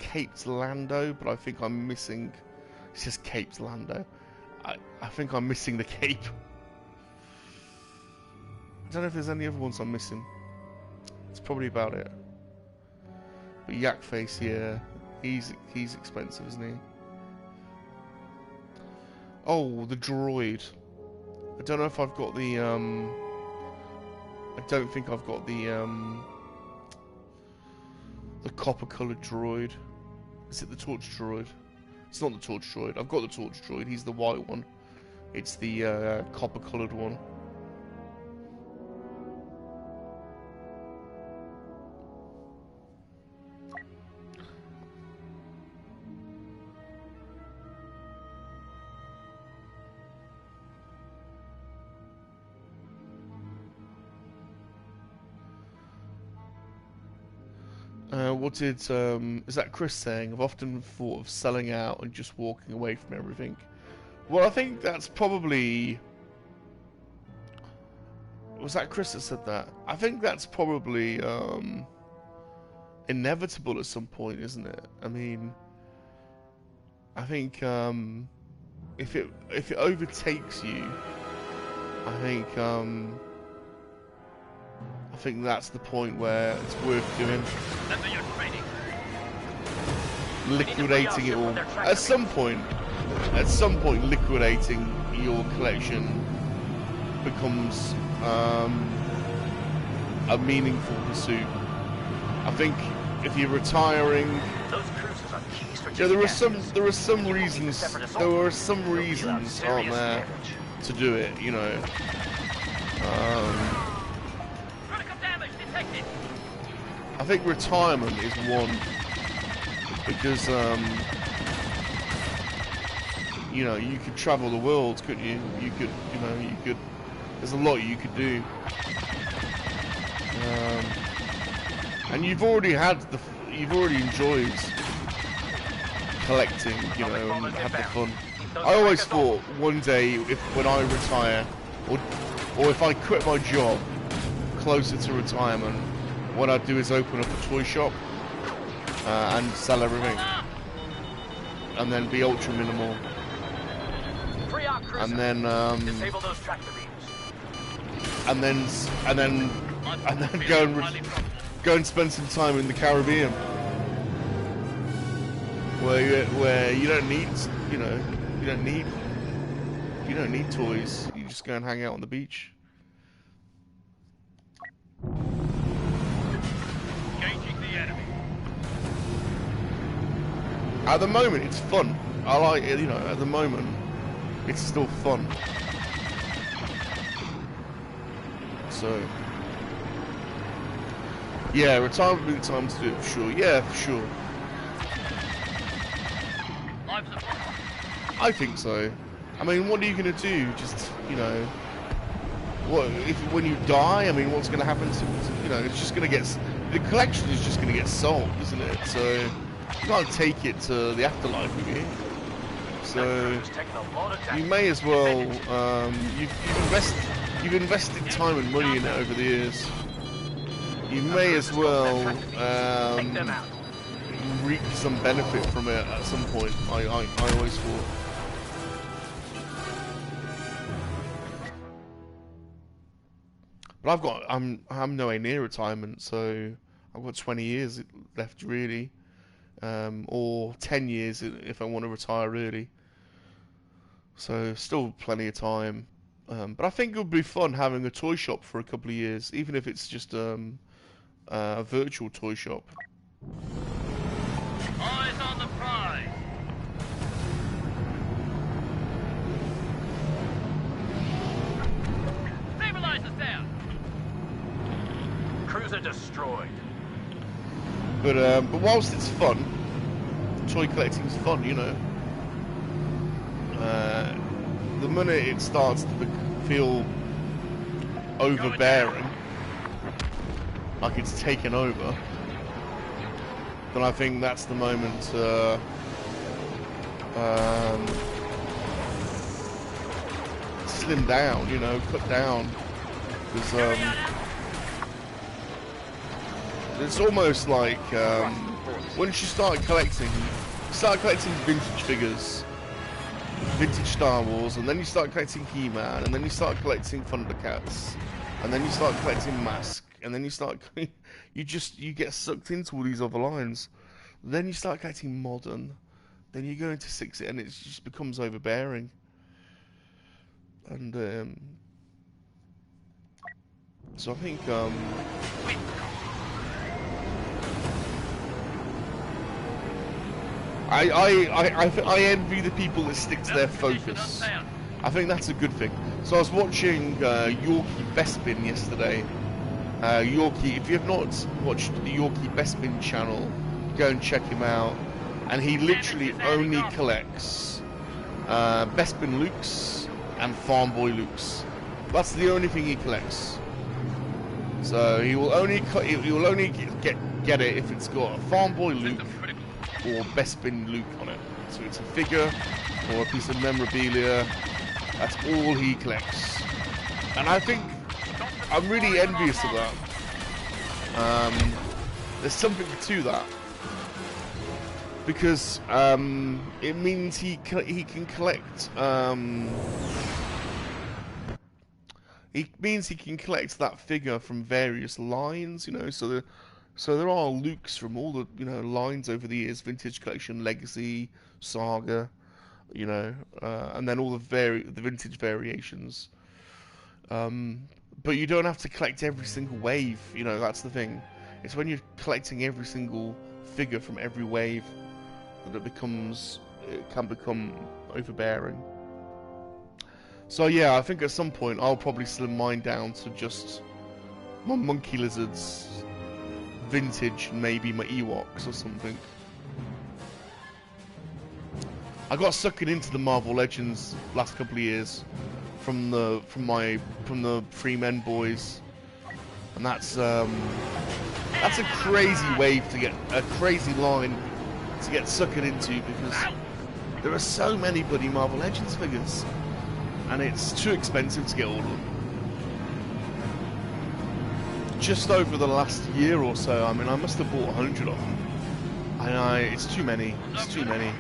Caped Lando, but I think I'm missing. It's just Caped Lando. I think I'm missing the cape. I don't know if there's any other ones I'm missing. It's probably about it. But Yak Face, yeah, he's expensive, isn't he? Oh, the droid. I don't know if I've got the I don't think I've got the copper-coloured droid. Is it the torch droid? It's not the torch droid. I've got the torch droid. He's the white one. It's the copper-coloured one. What did, is that Chris saying? I've often thought of selling out and just walking away from everything. Well, I think that's probably... Was that Chris that said that? I think that's probably, inevitable at some point, isn't it? I mean... I think, if it overtakes you, I think that's the point where it's worth doing. Liquidating it all. At some point, liquidating your collection becomes a meaningful pursuit. I think if you're retiring, yeah, there are some reasons, aren't there, to do it, you know. I think retirement is one, because you know, you could travel the world, couldn't you? You could. There's a lot you could do, and you've already enjoyed collecting, you know, and had the fun. I always thought one day, when I retire, or if I quit my job closer to retirement, what I'd do is open up a toy shop and sell everything, and then be ultra minimal, and then go and spend some time in the Caribbean, where you don't need, you know, you don't need toys. You just go and hang out on the beach. Engaging the enemy. At the moment, it's fun. I like it, you know. At the moment, it's still fun. So, yeah, retirement would be the time to do it for sure. Yeah, for sure. I think so. I mean, what are you going to do? Just, you know, when you die? I mean, what's going to happen to, you know? It's just going to get, the collection is just going to get sold, isn't it? So you can't take it to the afterlife with you. So you may as well. You've invested time and money in it over the years. You may as well reap some benefit from it at some point. I always thought. But I'm nowhere near retirement, so I've got 20 years left really, or 10 years if I want to retire really. So still plenty of time. But I think it would be fun having a toy shop for a couple of years, even if it's just a virtual toy shop. Eyes on the prize. Stabilizers down. Cruiser destroyed. But whilst it's fun, toy collecting's fun, you know. The minute it starts to feel overbearing, like it's taken over, then I think that's the moment to slim down, you know, cut down, because it's almost like once you start collecting vintage figures, vintage Star Wars, and then you start collecting He-Man, and then you start collecting Thundercats, and then you start collecting Mask, and then you get sucked into all these other lines. Then you start collecting modern, then you go into 60, and it just becomes overbearing. And so I think I envy the people that stick to their focus. I think that's a good thing. So I was watching Yorkie Bespin yesterday. Yorkie, if you have not watched the Yorkie Bespin channel, go and check him out. And he literally only collects Bespin Lukes and Farm Boy Lukes. That's the only thing he collects. So he will only get it if it's got a Farm Boy Luke or Bespin Luke on it. So it's a figure or a piece of memorabilia. That's all he collects. And I think I'm really envious of that. There's something to that, because it means he can collect. It means he can collect that figure from various lines, you know. So there are Lukes from all the, you know, lines over the years: Vintage Collection, Legacy, Saga, you know, and then all the vintage variations. But you don't have to collect every single wave. You know, that's the thing. It's when you're collecting every single figure from every wave that it can become overbearing. So yeah, I think at some point I'll probably slim mine down to just my monkey lizards, vintage, and maybe my Ewoks or something. I got suckered into the Marvel Legends last couple of years from the Free Men boys, and that's a crazy wave to get, a crazy line to get suckered into, because there are so many bloody Marvel Legends figures, and it's too expensive to get all of them. Just over the last year or so, I mean, I must have bought 100 of them, and it's too many. It's too many.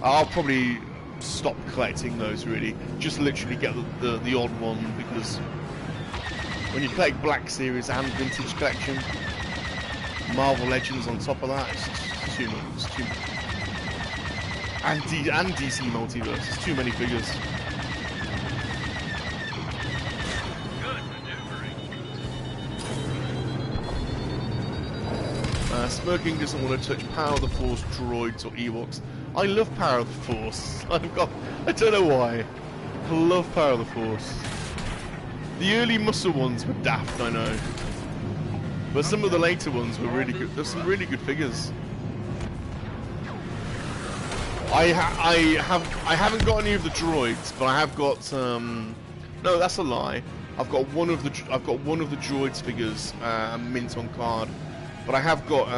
I'll probably stop collecting those, really. Just literally get the odd one, because when you collect Black Series and Vintage Collection, Marvel Legends on top of that, it's too much. It's too much. And DC Multiverse, it's too many figures. Smirking doesn't want to touch Power of the Force droids or Ewoks. I love Power of the Force. I don't know why. I love Power of the Force. The early muscle ones were daft, I know. But some of the later ones were really good. There's some really good figures. I haven't got any of the droids, but I have got no, that's a lie. I've got one of the droids figures mint on card. But I have got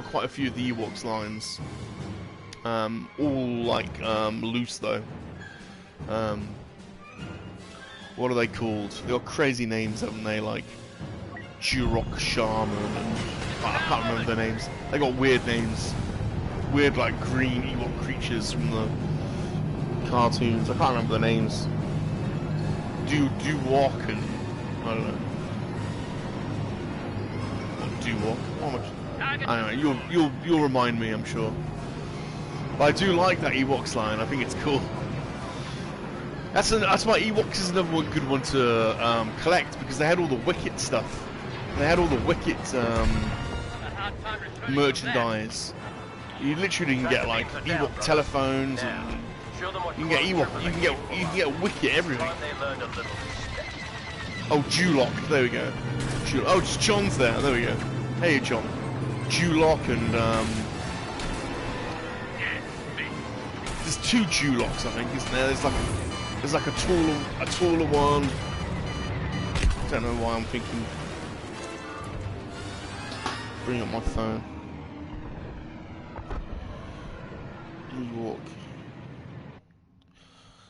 quite a few of the Ewoks lines, all like loose though. What are they called? They got crazy names, haven't they? Like Jurok Shaman, and I can't remember their names. They got weird names, weird like green Ewok creatures from the cartoons. I can't remember the names. Do-Walk and I don't know. I don't know, you'll remind me, I'm sure. But I do like that Ewoks line. I think it's cool. That's why Ewoks is another good one to collect, because they had all the Wicket stuff. They had all the Wicket merchandise. You literally can get like Ewok telephones, and you can get Ewok. You can get Wicket everything. Oh, Julok, there we go. Oh, just John's there. There we go. Hey, John. Julok and there's two Juloks, I think, isn't there? There's like a taller one. I don't know why I'm thinking. Bring up my phone. Ewok.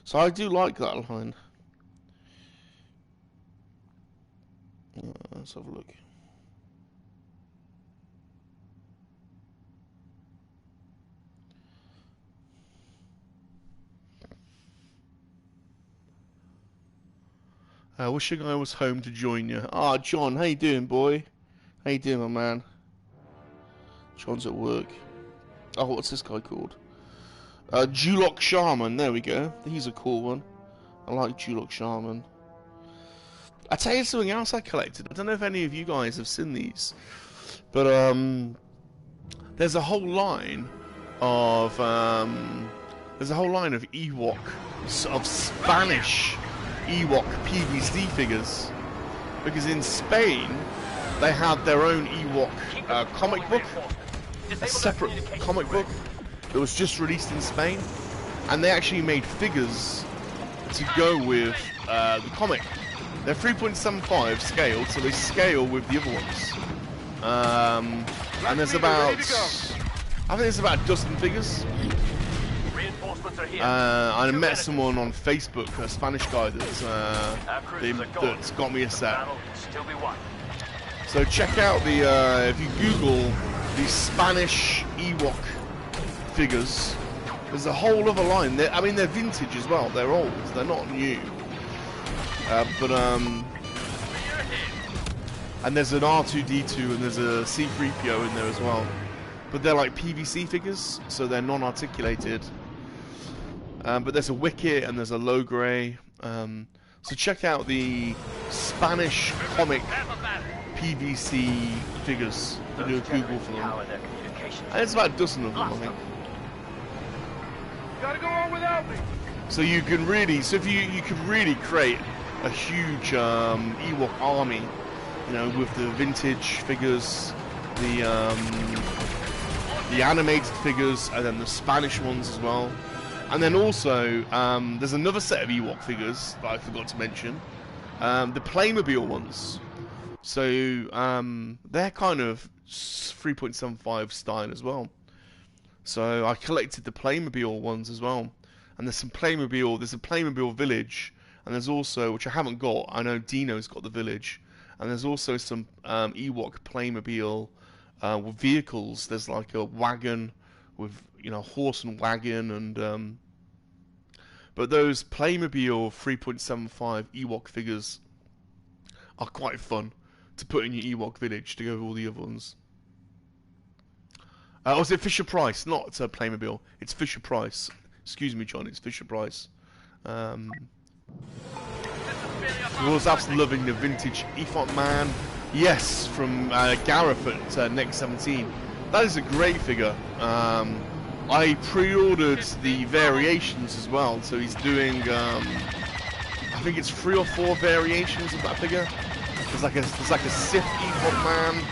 So I do like that line. Let's have a look. Wishing I was home to join you. Ah, John, how you doing, boy? How you doing, my man? John's at work. Oh, what's this guy called? Julok Shaman, there we go. He's a cool one. I like Julok Shaman. I'll tell you something else I collected. I don't know if any of you guys have seen these, but there's a whole line of Ewok, of Spanish Ewok PVC figures, because in Spain they had their own Ewok comic book, a separate comic book that was just released in Spain, and they actually made figures to go with the comic. They're 3.75 scaled, so they scale with the other ones. And there's about, I think there's about a dozen figures. I met someone on Facebook, a Spanish guy that's got me a set. So check out the, if you Google the Spanish Ewok figures, there's a whole other line. I mean, they're vintage as well. They're old. They're not new. And there's an R2-D2 and there's a C-3PO in there as well. But they're like PVC figures, so they're non-articulated. But there's a Wicket and there's a Low Grey. So check out the Spanish comic PVC figures. You do a Google for them. And it's about a dozen of them, I think. Gotta go on without me. So you can really, so if you could really create a huge Ewok army, you know, with the vintage figures, the animated figures, and then the Spanish ones as well. And then also, there's another set of Ewok figures that I forgot to mention, the Playmobil ones. So they're kind of 3.75 style as well. So I collected the Playmobil ones as well. And there's some Playmobil, there's a Playmobil village, and there's also, which I haven't got, I know Dino's got the village, and there's also some Ewok Playmobil with vehicles. There's like a wagon with, you know, horse and wagon, and but those Playmobil 3.75 Ewok figures are quite fun to put in your Ewok village to go with all the other ones. Or is it Fisher Price? Not Playmobil, it's Fisher Price. Excuse me, John, it's Fisher Price. I was absolutely loving the vintage Ephot Man. Yes, from Gareth at Next 17. That is a great figure. I pre-ordered the variations as well, so he's doing, I think it's 3 or 4 variations of that figure. There's like a Sith Ephot Man,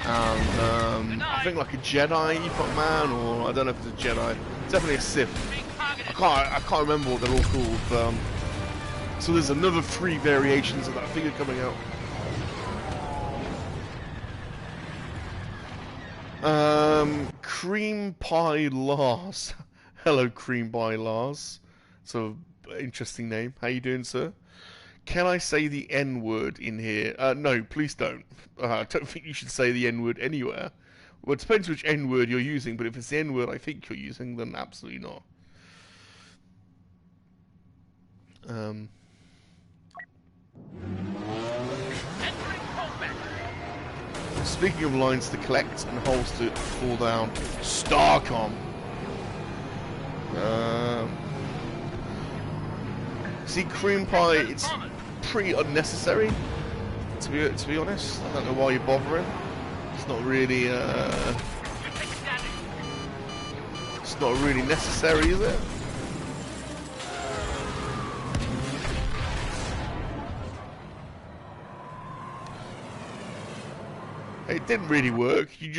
and I think like a Jedi Ephot Man, or I don't know if it's a Jedi. Definitely a Sith. I can't remember what they're all called. So there's another 3 variations of that figure coming out. Cream Pie Lars. Hello, Cream Pie Lars. So interesting name. How you doing, sir? Can I say the N-word in here? No, please don't. I don't think you should say the N-word anywhere. Well, it depends which N-word you're using, but if it's the N-word I think you're using, then absolutely not. Speaking of lines to collect and holes to fall down, Starcom. See, Cream Pie, it's pretty unnecessary, to be honest. I don't know why you're bothering. It's not really, it's not really necessary, is it? It didn't really work. It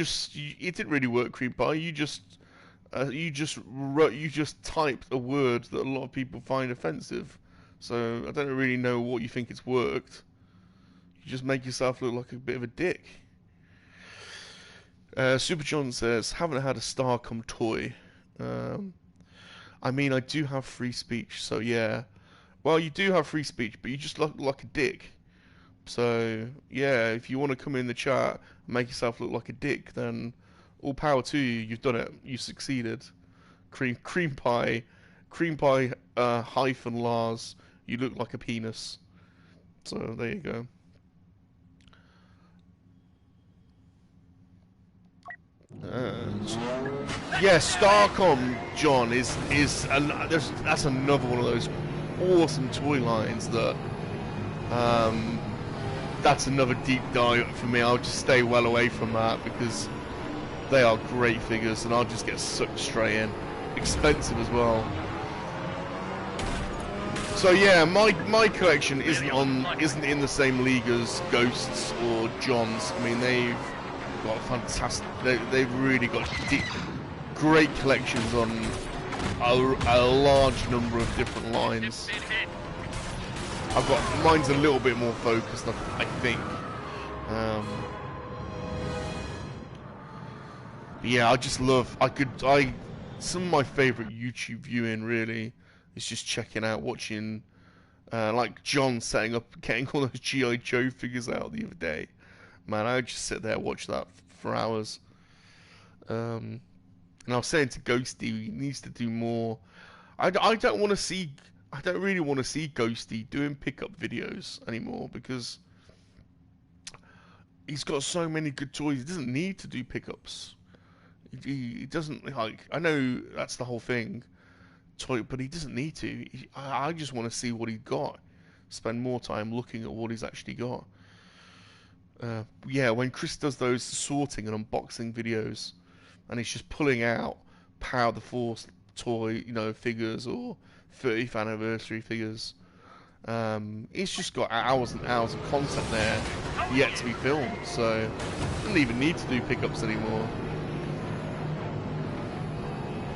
didn't really work, Cream Pie. You just typed a word that a lot of people find offensive. So I don't really know what you think it's worked. You just make yourself look like a bit of a dick. Super John says, haven't had a Starcom toy. I mean, I do have free speech, so yeah. Well, you do have free speech, but you just look like a dick. So, yeah, if you want to come in the chat and make yourself look like a dick, then all power to you. You've done it. You succeeded. Cream Pie hyphen Lars. You look like a penis. So, there you go. Yeah, Starcom, John, that's another one of those awesome toy lines that that's another deep dive for me. I'll just stay well away from that because they are great figures and I'll just get sucked straight in. Expensive as well. So yeah, my collection isn't in the same league as Ghost's or John's. I mean, they've got fantastic. They've really got great collections on a large number of different lines. I've got mine's a little bit more focused, I think. But yeah, I just love. Some of my favorite YouTube viewing really is just checking out, watching, like John setting up, getting all those G.I. Joe figures out the other day. Man, I would just sit there and watch that for hours. And I was saying to Ghosty, he needs to do more. I don't really want to see Ghosty doing pickup videos anymore because he's got so many good toys. He doesn't need to do pickups. He doesn't, like, I know that's the whole thing, but he doesn't need to. I just want to see what he got. spend more time looking at what he's actually got. Yeah, when Chris does those sorting and unboxing videos, and he's just pulling out Power the Force toy, figures or 30th anniversary figures. He's just got hours and hours of content there yet to be filmed, so doesn't even need to do pickups anymore.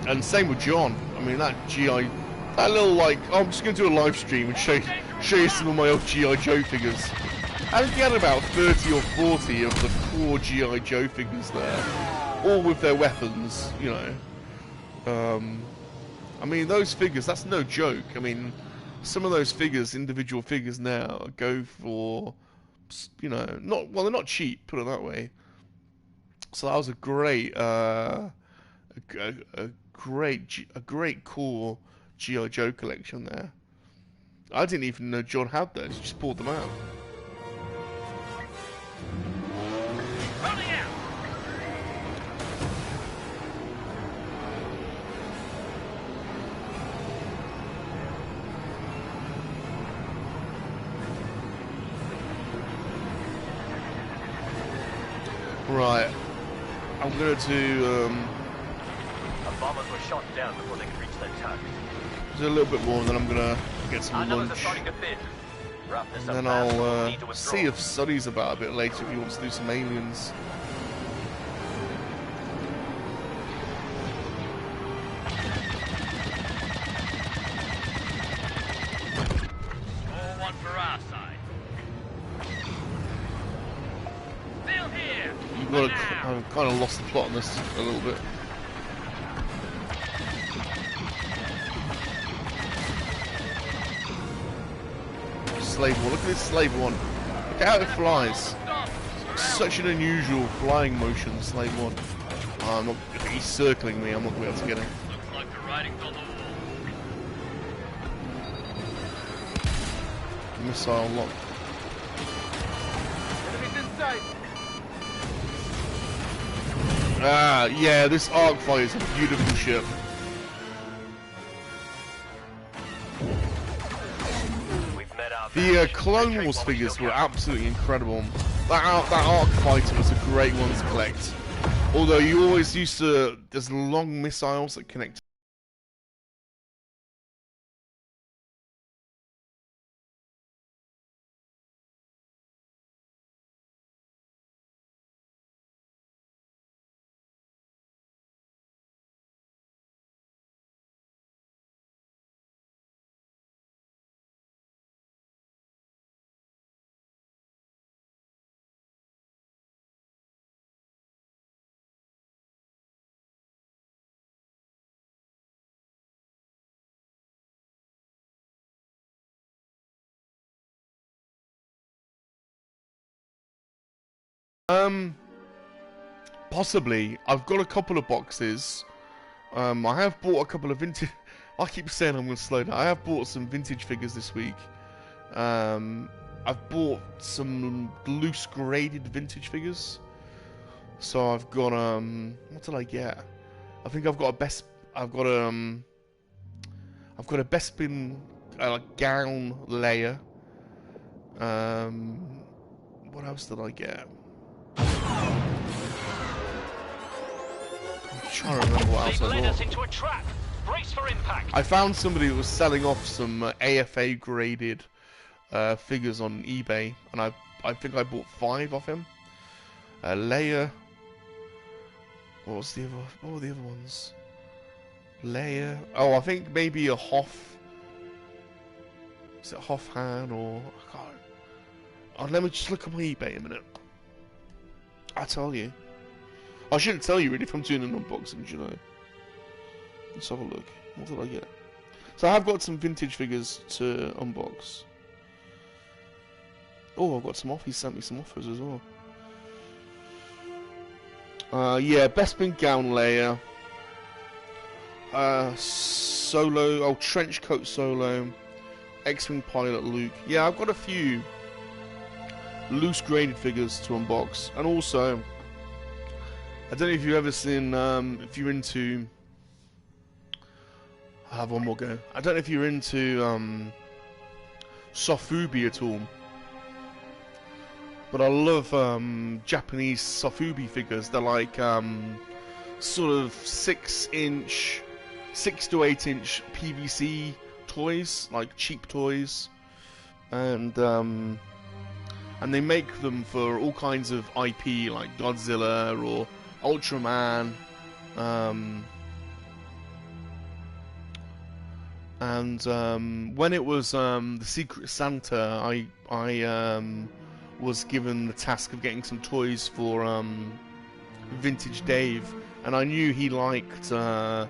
And same with John. I mean, that little I'm just going to do a live stream and show you some of my old G.I. Joe figures. I think he had about 30 or 40 of the core G.I. Joe figures there, all with their weapons, I mean, those figures, that's no joke. I mean, some of those figures, individual figures now, go for, they're not cheap, put it that way. So that was a great, a great core G.I. Joe collection there. I didn't even know John had those, he just pulled them out. Right, I'm gonna do. Our bombers were shot down before they could reach their target. Do a little bit more, and then I'm gonna get some lunch. And then I'll see if Sonny's about a bit later if he wants to do some aliens. All one for our side. Still here. I've kind of lost the plot on this a little bit. Slave one. Look at this slave one. Look how it flies. Such an unusual flying motion, slave one. I'm not. He's circling me. I'm not going to be able to get him. Looks like the writing's on the wall. Missile lock. Enemies in sight. Ah, yeah. This Arc Fighter is a beautiful ship. The Clone Wars figures were absolutely incredible. That Arc Fighter was a great one to collect. Although you always used to, there's long missiles that connect. Possibly. I've got a couple of boxes. I have bought a couple of vintage. I keep saying I'm going to slow down. I have bought some vintage figures this week. I've bought some loose graded vintage figures. So I've got what did I get? I think I've got a I've got a Bespin gown layer. What else did I get? I'm trying to remember what else I led bought. us into a trap. Brace for impact. I found somebody that was selling off some AFA graded figures on eBay, and I think I bought 5 off him. Leia. What were the other ones? Leia. Oh, I think maybe a Hoth. Is it Hoth Han or I can't. Oh, let me just look on my eBay a minute. I'll tell you. I shouldn't tell you really if I'm doing an unboxing, you know. Let's have a look. What did I get? So I have got some vintage figures to unbox. Oh, I've got some offers. He sent me some offers as well. Yeah, Bespin gown layer. Solo. Oh, trench coat Solo. X-Wing pilot Luke. Yeah, I've got a few loose graded figures to unbox, and also I don't know if you've ever seen if you're into I have one more go. I don't know if you're into sofubi at all. But I love Japanese sofubi figures. They're like sort of 6 to 8 inch PVC toys, like cheap toys, and they make them for all kinds of IP like Godzilla or Ultraman, and when it was the Secret Santa, I was given the task of getting some toys for Vintage Dave, and I knew he liked the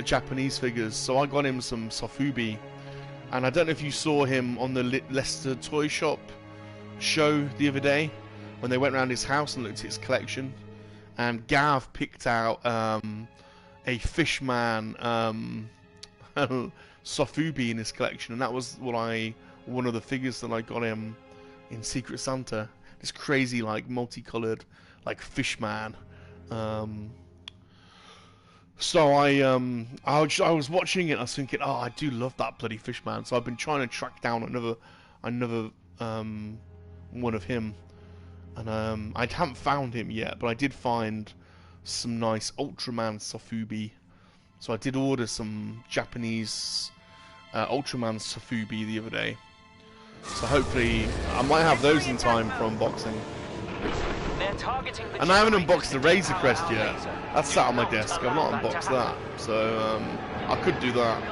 Japanese figures, so I got him some sofubi. And I don't know if you saw him on the Leicester Toy Shop show the other day when they went around his house and looked at his collection, and Gav picked out a Fishman sofubi in his collection, and that was one of the figures that I got him in Secret Santa. This crazy, like, multicolored, like, Fishman. So I was watching it. I was thinking, oh, I do love that bloody Fishman. So I've been trying to track down another one of him, and I haven't found him yet. But I did find some nice Ultraman sofubi. So I did order some Japanese Ultraman sofubi the other day. So hopefully I might have those in time for unboxing. And I haven't unboxed the Razor Crest yet. That's sat on my desk. I've not unboxed that. So I could do that.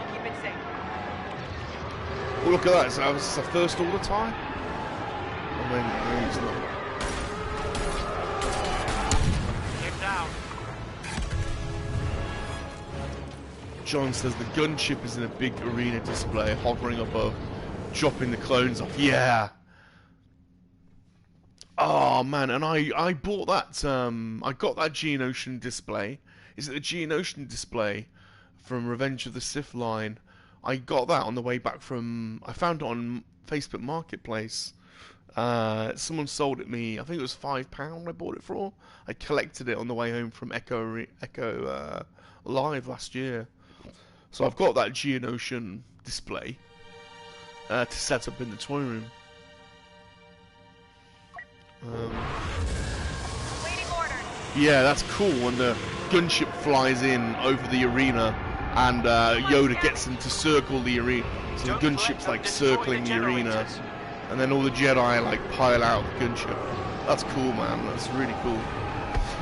Oh, look at that. So it's the first order time? Oh, maybe it's not. Get down. John says the gunship is in a big arena display, hovering above, dropping the clones off. Yeah. Oh man, and I bought that. I got that Geonosian display. Is it the Geonosian display from Revenge of the Sith line? I got that on the way back from. I found it on Facebook Marketplace. Someone sold it me. I think it was £5. I bought it for. I collected it on the way home from Echo Live last year. So I've got that Geonosian display to set up in the toy room. Yeah, that's cool when the gunship flies in over the arena and Yoda gets him to circle the arena. So the gunship's like circling the arena, and then all the Jedi like pile out the gunship. That's cool, man. That's really cool.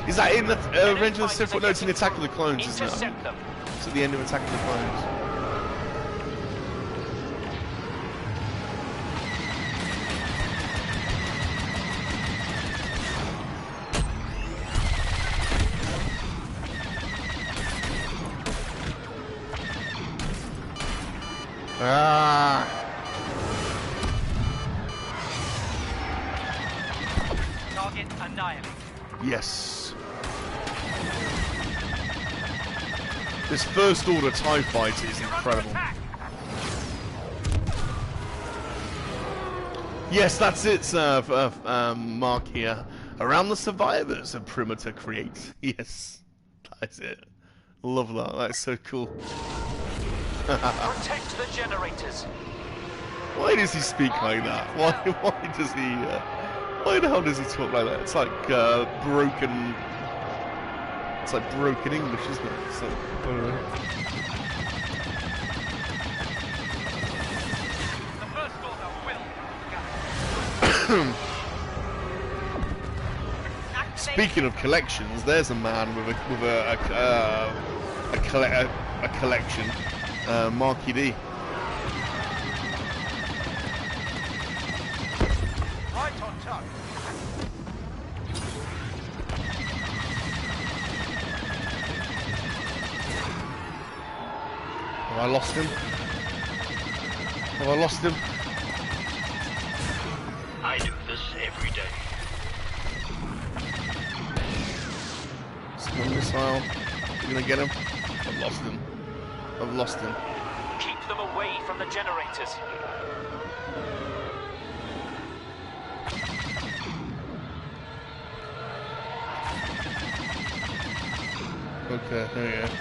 Is that in the Revenge of the Sith? No, it's in Attack of the Clones, isn't it? It's at the end of Attack of the Clones. Ah! Target annihilated. Yes. This first order TIE fighter is incredible. Yes, that's it, Mark here. Around the survivors of Perimeter Create. Yes, that's it. Love that. That's so cool. Protect the generators. Why does he speak like that? Why does he? Why the hell does he talk like that? It's like broken. It's like broken English, isn't it? It's like, Speaking of collections, there's a man with a collection. Marky D. Right on top. Have I lost him? Have I lost him? I do this every day. Stun missile. You gonna get him? I've lost him. I've lost him. Keep them away from the generators. Okay, there you go.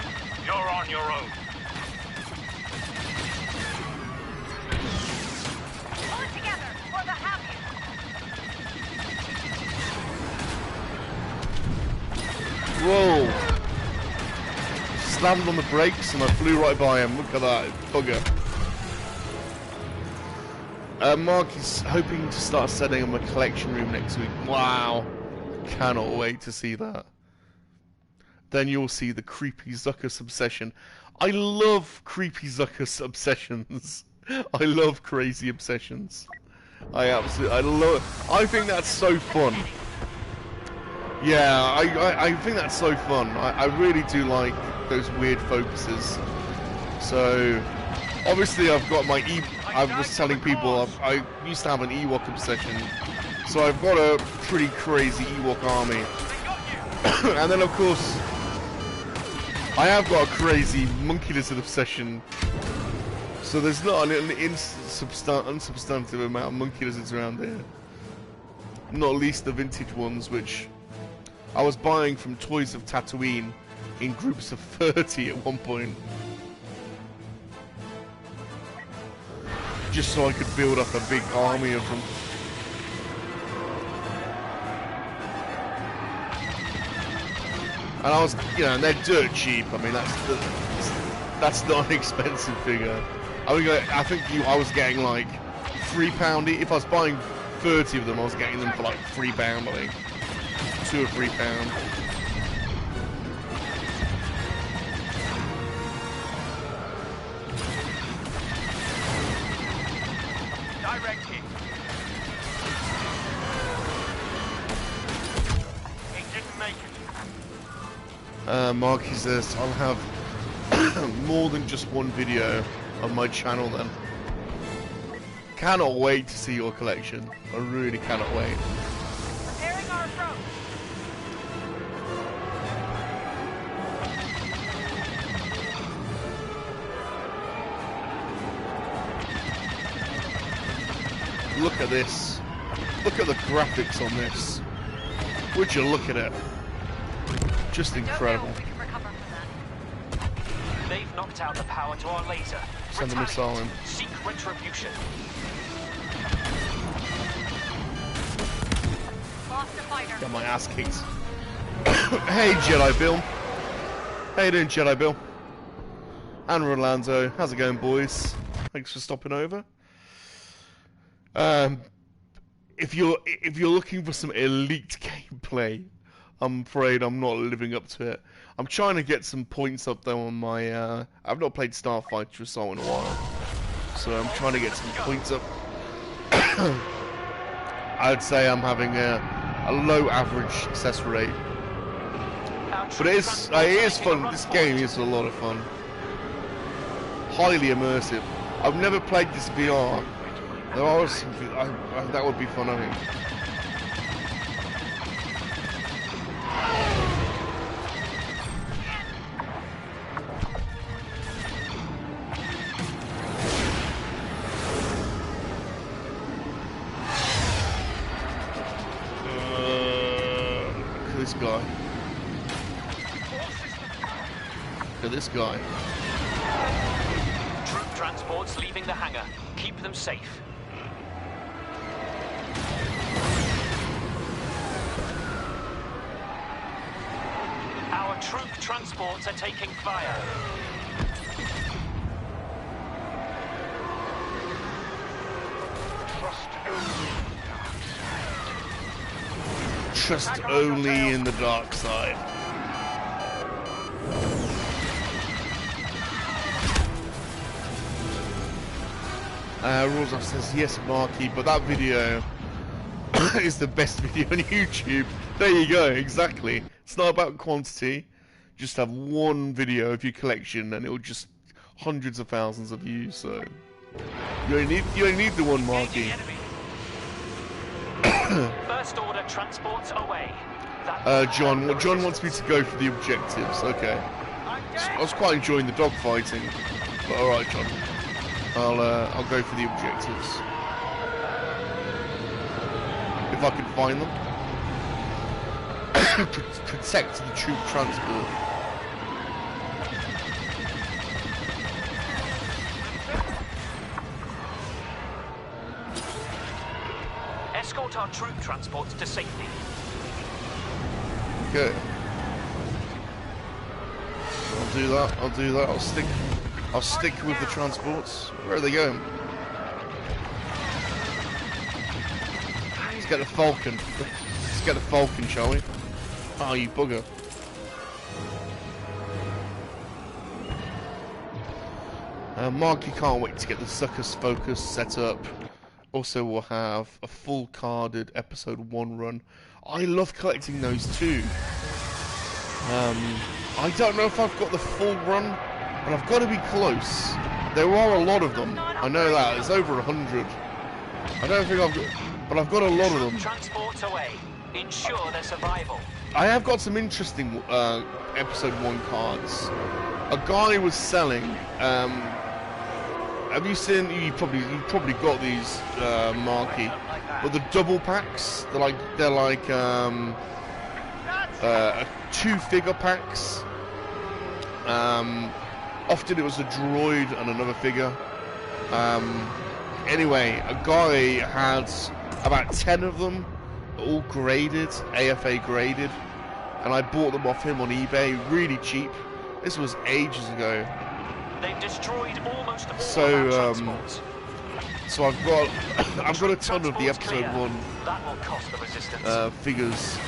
You're on your own. Whoa! Slammed on the brakes and I flew right by him. Look at that bugger. Mark is hoping to start setting up a collection room next week. Wow! Cannot wait to see that. Then you'll see the creepy Zuckus obsession. I love creepy Zuckus obsessions. I love crazy obsessions. I think that's so fun. Yeah, I think that's so fun. I really do like those weird focuses. So, obviously I've got my I was telling people I used to have an Ewok obsession. So I've got a pretty crazy Ewok army. And then of course, I have got a crazy monkey-lizard obsession. So there's not an unsubstantive amount of monkey lizards around here. Not least the vintage ones, which I was buying from Toys of Tatooine in groups of 30 at one point. Just so I could build up a big army of them. And I was, you know, and they're dirt cheap. I mean, that's not an expensive figure. I think I was getting like £3. If I was buying 30 of them, I was getting them for like £3, I think. £2 or £3. Direct hit. He didn't make it. Marky says I'll have more than just one video on my channel then. Cannot wait to see your collection. I really cannot wait. Preparing our approach. Look at this. Look at the graphics on this. Would you look at it? Just incredible. Don't know if we can recover from that. They've knocked out the power to our laser. Send the missile in. Seek retribution. Lost a fighter. Got my ass kicked. Hey Jedi Bill. How you doing, Jedi Bill? And Rolando. How's it going, boys? Thanks for stopping over. If you're looking for some elite gameplay, I'm afraid I'm not living up to it. I'm trying to get some points up though on my I've not played Starfighter Assault in a while, so I'm trying to get some points up. I'd say I'm having a low average success rate, but it is fun. This game is a lot of fun, highly immersive. I've never played this VR. There are some, that would be fun, I think. Look at this guy. Look at this guy. Troop transports leaving the hangar. Keep them safe. Our troop transports are taking fire. Trust only in the dark side. Rozov says, yes, Marky, but that video is the best video on YouTube. There you go, exactly. It's not about quantity. Just have one video of your collection and it'll just hundreds of thousands of views, so you only need the one, Marky. First order transports away. John wants me to go for the objectives. Okay. I was quite enjoying the dogfighting, but alright, John. I'll go for the objectives. If I can find them. Protect the troop transport. Escort our troop transports to safety. Good. do that. I'll do that. I'll stick with the transports. Where are they going? Let's get the Falcon. Let's get the Falcon, shall we? Oh, you bugger. Marky can't wait to get the Suckers Focus set up. Also, we'll have a full carded episode 1 run. I love collecting those too. I don't know if I've got the full run, but I've got to be close. There are a lot of them. I know that. It's over 100. I don't think I've got, but I've got a lot of them. Transports away. Ensure their survival. I have got some interesting episode 1 cards. A guy was selling. Have you seen? You've probably got these, Marky, but the double packs. They're like 2-figure packs. Often it was a droid and another figure. Anyway, a guy had about 10 of them, all graded, AFA graded, and I bought them off him on eBay, really cheap. This was ages ago. They've destroyed almost all so I've got a ton of the episode 1 that will cost the resistance. Figures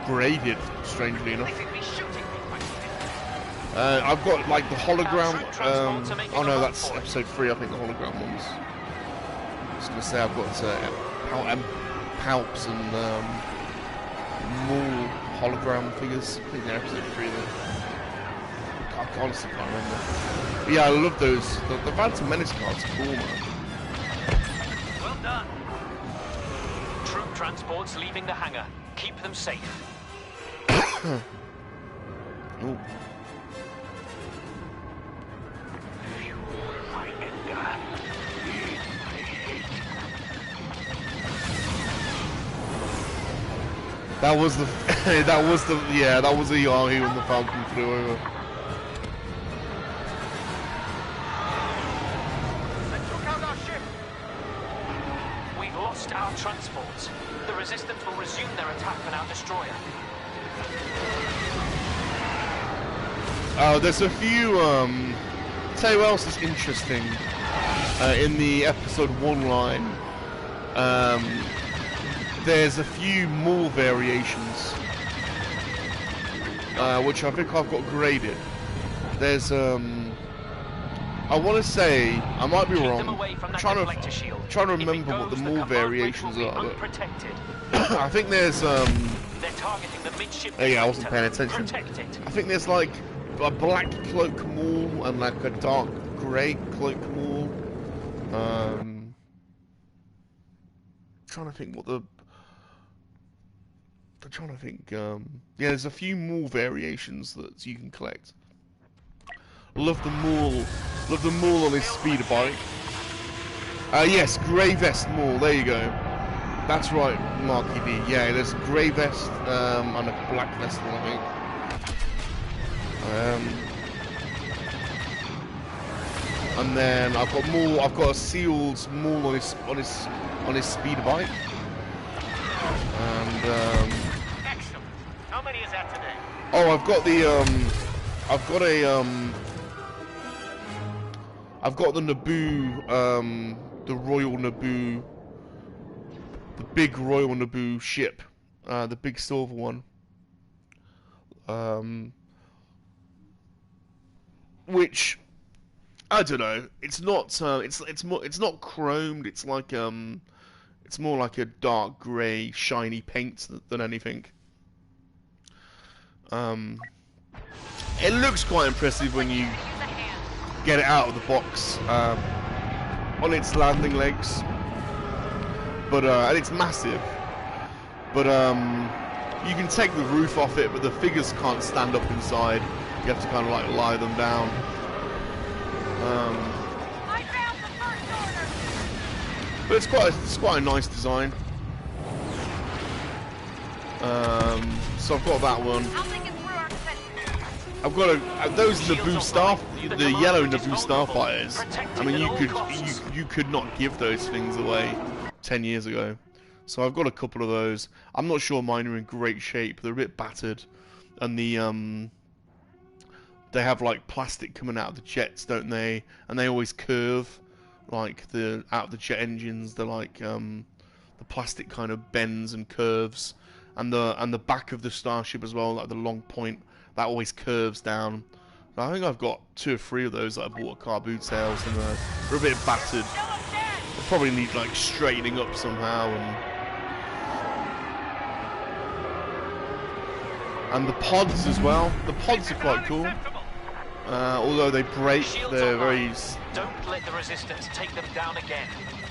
graded, strangely enough. I've got like the hologram. Oh no, that's episode 3. I think the hologram ones. I was gonna say I've got Palps and Maul hologram figures. I think they're episode 3 though. I honestly can't remember. But yeah, I love those. The Phantom Menace cards are cool, man. Well done. Troop transports leaving the hangar. Keep them safe. Ooh. That was the that was a Yahoo when the Falcon flew over. We've lost our transports. The Resistance will resume their attack on our destroyer. Oh, there's a few, tell you what else is interesting, in the episode 1 line, there's a few more variations, which I think I've got graded. There's, I want to say, I might be wrong, I'm trying to remember what the more variations are, but I think there's, yeah, I wasn't paying attention. I think there's like a black cloak Maul and like a dark grey cloak Maul. Trying to think what the... I'm trying to think, yeah, there's a few Maul variations that you can collect. Love the Maul on his speeder bike. Yes, grey vest Maul, there you go. That's right, Marky D. Yeah, there's a grey vest and a black vest one, I think. And then I've got a sealed Maul on his speeder bike. And Excellent. How many is that today? oh, I've got the Naboo, the Royal Naboo, the big Royal Naboo ship, the big silver one. Which I don't know. It's not. It's not chromed. It's like it's more like a dark grey, shiny paint than anything. It looks quite impressive when you get it out of the box on its landing legs, but and it's massive. But you can take the roof off it, but the figures can't stand up inside. You have to kind of like lie them down. I found the first order. But it's quite a nice design. So I've got that one. I'll think it through our defense. I've got those Naboo the yellow Naboo starfighters. I mean, you could not give those things away 10 years ago. So I've got a couple of those. I'm not sure mine are in great shape. They're a bit battered, and the they have like plastic coming out of the jets, don't they? And they always curve, like out of the jet engines. They're like the plastic kind of bends and curves, and the back of the starship as well, like the long point, that always curves down. I think I've got 2 or 3 of those that I bought at car boot sales, and they're a bit battered. They probably need like straightening up somehow, and the pods as well. The pods are quite cool. Although they break, they're very. Don't let the resistance take them down again.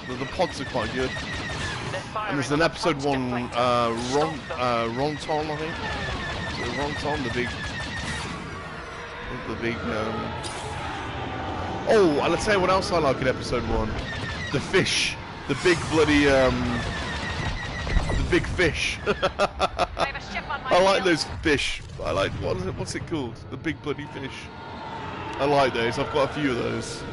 The pods are quite good. And there's an episode 1, Ronton, I think. So Ronton, the big. Oh, and let's tell you what else I like in episode 1. The fish. The big bloody, the big fish. I like those fish. I like, what's it called? The big bloody fish. I like those. I've got a few of those.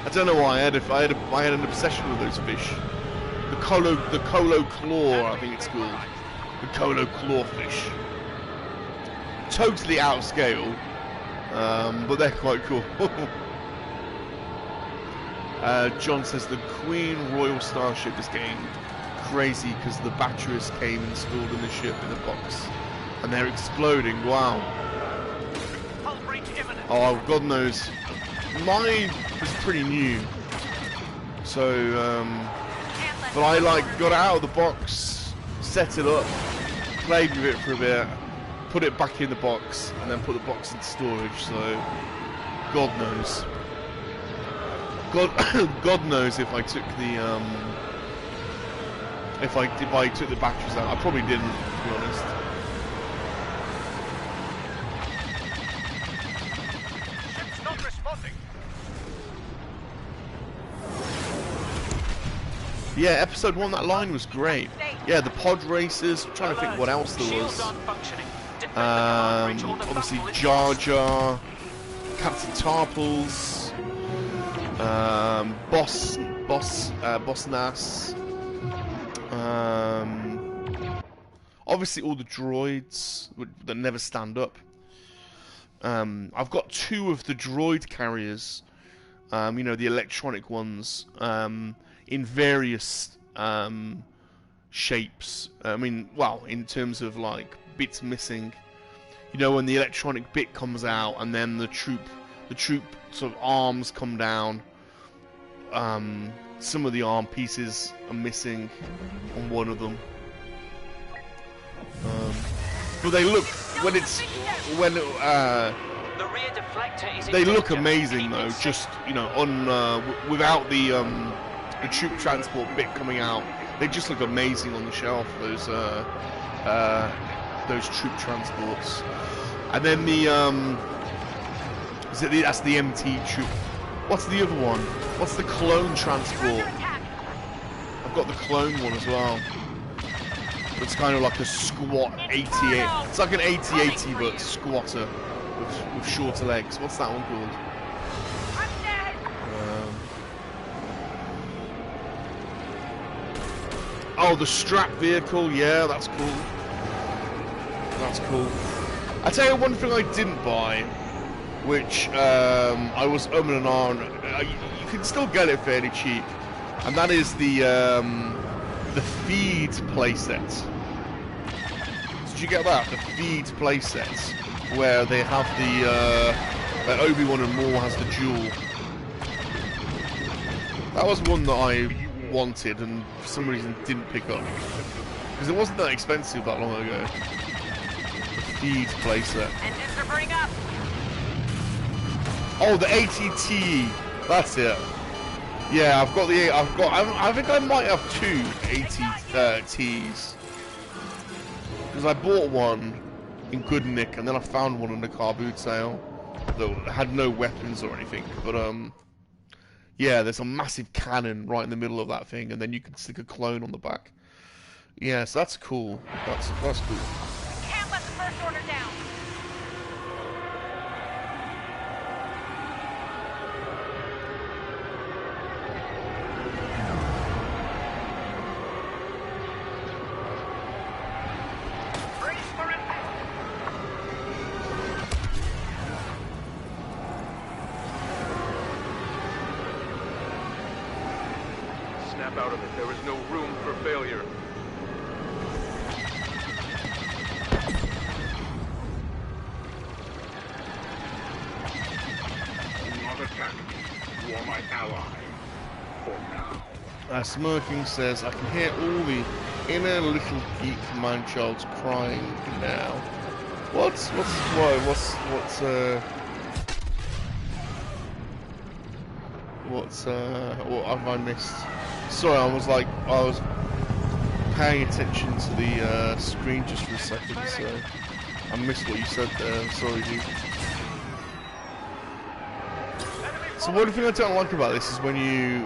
I don't know why I had an obsession with those fish. The Colo claw, I think it's called. The Colo clawfish. Totally out of scale. But they're quite cool. John says the Queen Royal Starship is getting crazy because the batteries came installed in the ship in the box, and they're exploding. Wow. Oh, God knows. Mine was pretty new, so but I like got it out of the box, set it up, played with it for a bit, put it back in the box, and then put the box into storage. So God knows. God knows if I took the if I took the batteries out. I probably didn't, to be honest. Ship's not responding. Yeah, episode 1, that line was great. Yeah, the pod races. I'm trying to think what else there was. Obviously Jar Jar, Captain Tarples, Boss Nass. Obviously all the droids that never stand up. I've got 2 of the droid carriers, you know, the electronic ones, in various shapes. I mean, well, in terms of like bits missing. You know, when the electronic bit comes out and then the troop sort of arms come down. Some of the arm pieces are missing on one of them. But they look they look amazing though. Just, you know, on without the troop transport bit coming out, they just look amazing on the shelf. Those troop transports, and then that's the MT troop. What's the other one? What's the clone transport? I've got the clone one as well. It's kind of like a squat 88. It's like an 80-80 but squatter with shorter legs. What's that one called? Oh, the strap vehicle. Yeah, that's cool. That's cool. I tell you one thing I didn't buy, which I was and on. You can still get it fairly cheap, and that is the feed playset. Did you get that? The feed playset, where they have the Obi-Wan and Maul has the duel. That was one that I wanted and for some reason didn't pick up because it wasn't that expensive that long ago. Feed playset. Engines are burning up. Oh, the ATT. That's it. Yeah, I've got the. I think I might have 2 ATTs because I bought one in good nick and then I found one in the car boot sale that had no weapons or anything. But yeah, there's a massive cannon right in the middle of that thing, and then you can stick a clone on the back. Yeah, so that's cool. That's cool. Can't let the first order down. out of it. There is no room for failure. Do not attack me. You are my ally. For now. Smirking says, I can hear all the inner little geek man-childs crying now. What have I missed? Sorry, I was paying attention to the screen just for a second, so I missed what you said there. Sorry, dude. So one thing I don't like about this is when you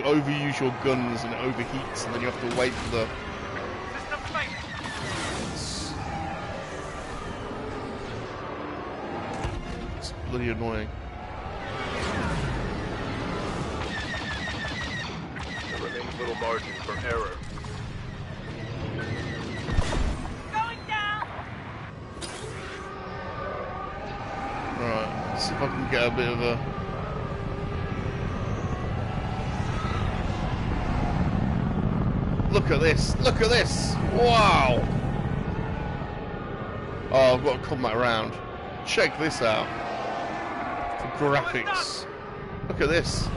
overuse your guns and it overheats, and then you have to wait for the. It's bloody annoying. There remains little margin for error. Going down! Right, let's see if I can get a bit of a. Look at this! Look at this! Wow! Oh, I've got a combat round. Check this out. The graphics. Look at this.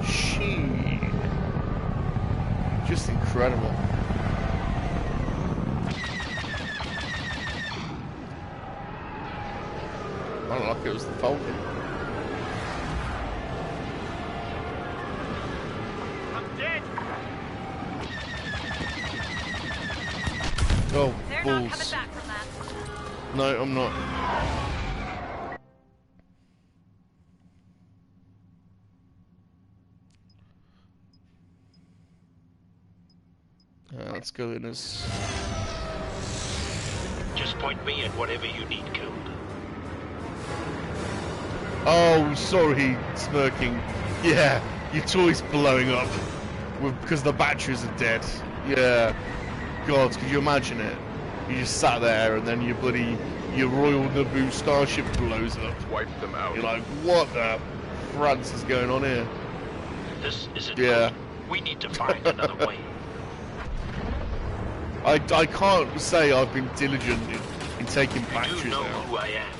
Shit. Just incredible. I don't like it was the Falcon. Oh, They're balls. not coming back from that. No, I'm not. Let's go in as... Just point me at whatever you need killed. Oh, sorry, smirking. Yeah, your toy's blowing up because the batteries are dead. Yeah. God, could you imagine it? You just sat there and then your Royal Naboo starship blows up. Wipe them out. You're like, what the France is going on here? This isn't Yeah. good. We need to find another way. I can't say I've been diligent in taking You batteries do know out. who I am.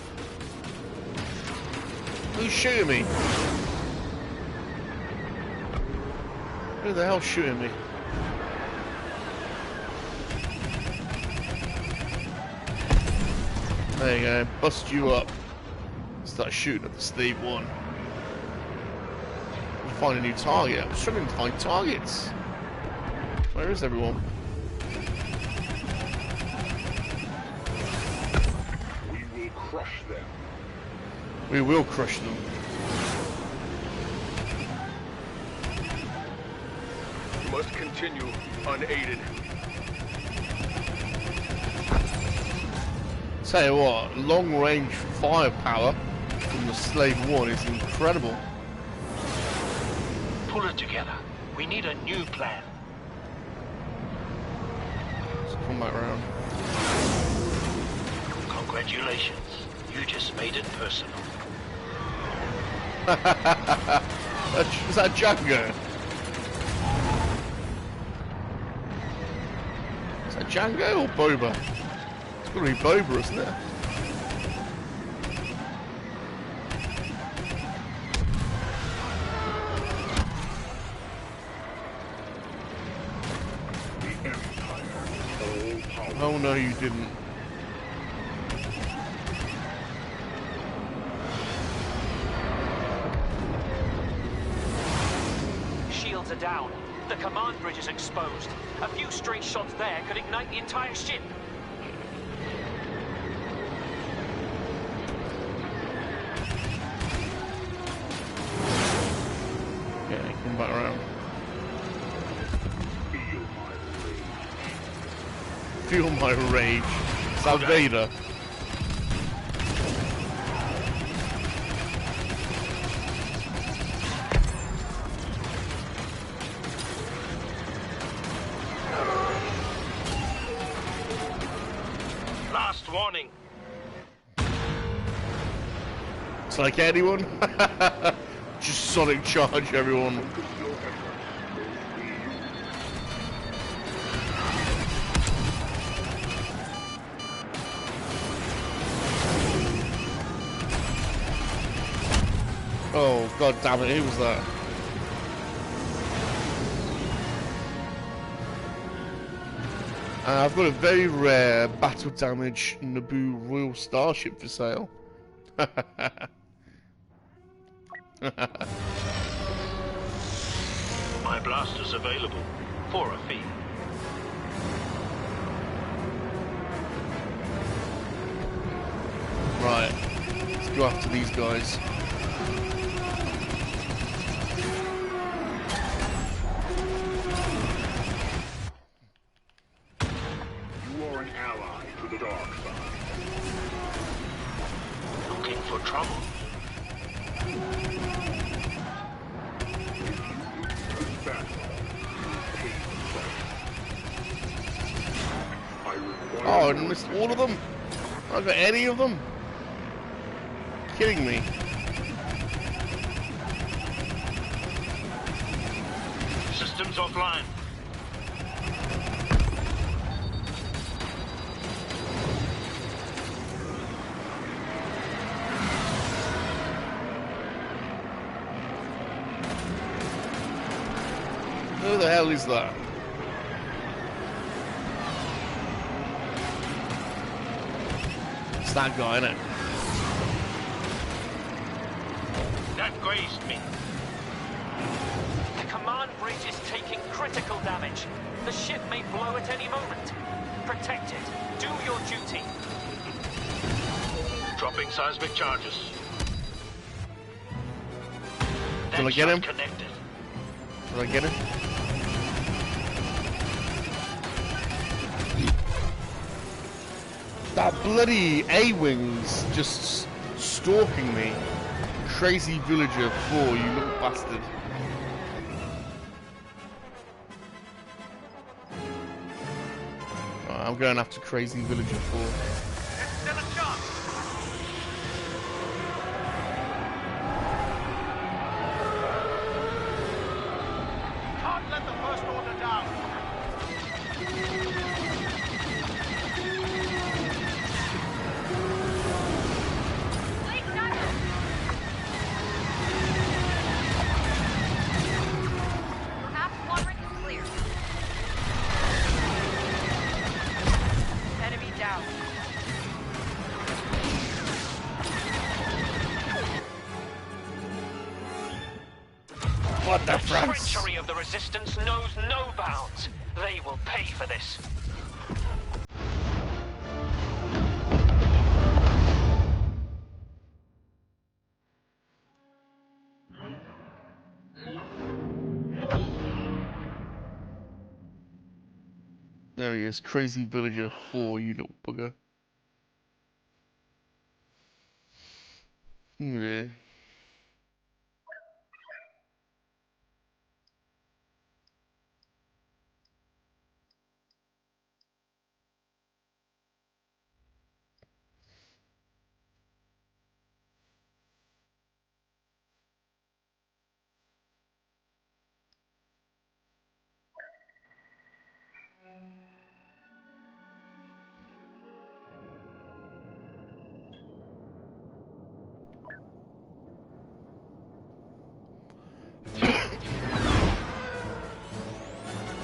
Who's shooting me? Who the hell's shooting me? There you go, bust you up. Start shooting at the Steve one. Find a new target. I'm struggling to find targets. Where is everyone? We will crush them. We will crush them. You must continue unaided. Tell you what, long-range firepower from the Slave 1 is incredible. Pull it together. We need a new plan. Let's come back round. Congratulations. You just made it personal. Is that Django? Is that Django or Boba? It's gotta be Boba, isn't it? Oh no, you didn't. Shields are down. The command bridge is exposed. A few stray shots there could ignite the entire ship. Yeah, come back around. Feel my rage. Is that Vader? Last warning. It's like anyone? Just sonic charge everyone. Oh god damn it, who was that? I've got a very rare battle damage Naboo Royal Starship for sale. My blaster's available for a fee. Right, let's go after these guys. You are an ally to the dark side. Looking for trouble? Oh, I missed all of them? I got any of them? Kidding me. Systems offline. Who the hell is that? It's that guy, isn't it? That grazed me. The command bridge is taking critical damage. The ship may blow at any moment. Protect it. Do your duty. Dropping seismic charges. Did I get him? Connected. Did I get him? That bloody A-Wings just stalking me. Crazy Villager 4, you little bastard. Right, I'm going after Crazy Villager 4. There's still a chance. Can't let the First Order down. Perhaps quadrant is clear. Enemy down. What the The France? treachery of the Resistance knows no bounds. They will pay for this. There he is, Crazy Villager 4, you little bugger. Yeah.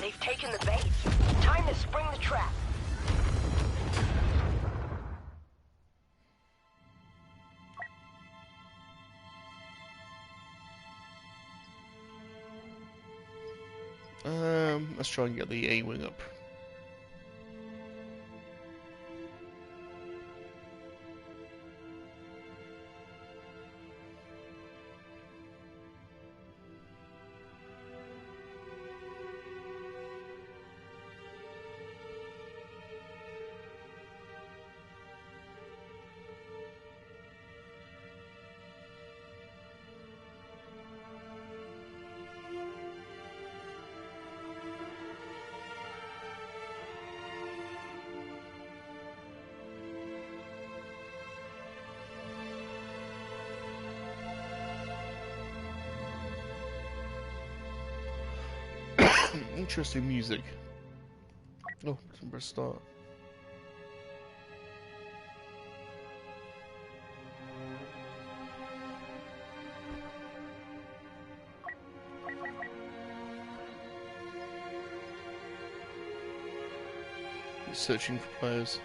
They've taken the bait. Time to spring the trap. Let's try and get the A-Wing up. Interesting music. Oh, press start. Searching for players.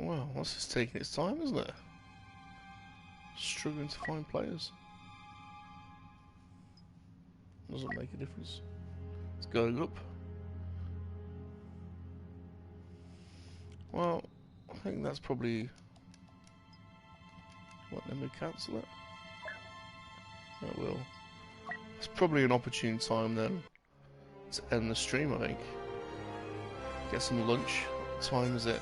Well, this is taking its time, isn't it? Struggling to find players. Doesn't make a difference. It's going up. Well, I think that's probably... What, let me cancel it? That will. It's probably an opportune time then to end the stream, I think. Get some lunch. What time is it?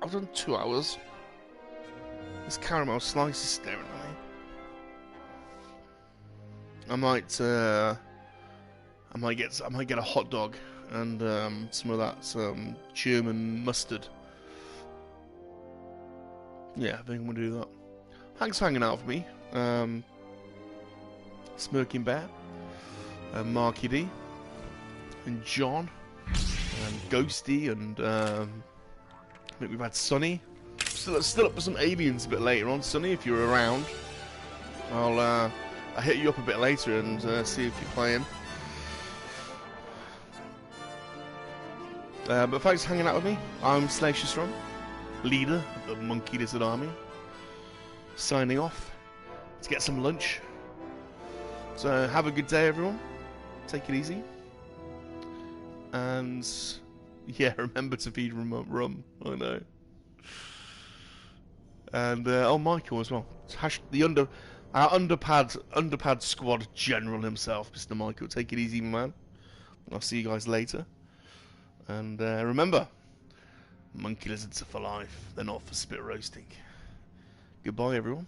I've done 2 hours. This caramel slice is staring at me. I might get a hot dog and some of that German mustard. Yeah, I think I'm gonna do that. Thanks for hanging out with me, Smirking Bear, Marky D, and John, and Ghosty, and I think we've had Sonny. Still up for some aliens a bit later on, Sonny. If you're around, I'll hit you up a bit later and see if you're playing. But thanks for hanging out with me. I'm Salacious Rum, leader of the MoNKey-LiZaRD army. Signing off to get some lunch. So have a good day, everyone. Take it easy. And yeah, remember to feed rum. I know. And oh, Michael as well. Our underpad squad general himself, Mr. Michael. Take it easy, man. I'll see you guys later. And remember, monkey lizards are for life. They're not for spit roasting. Goodbye, everyone.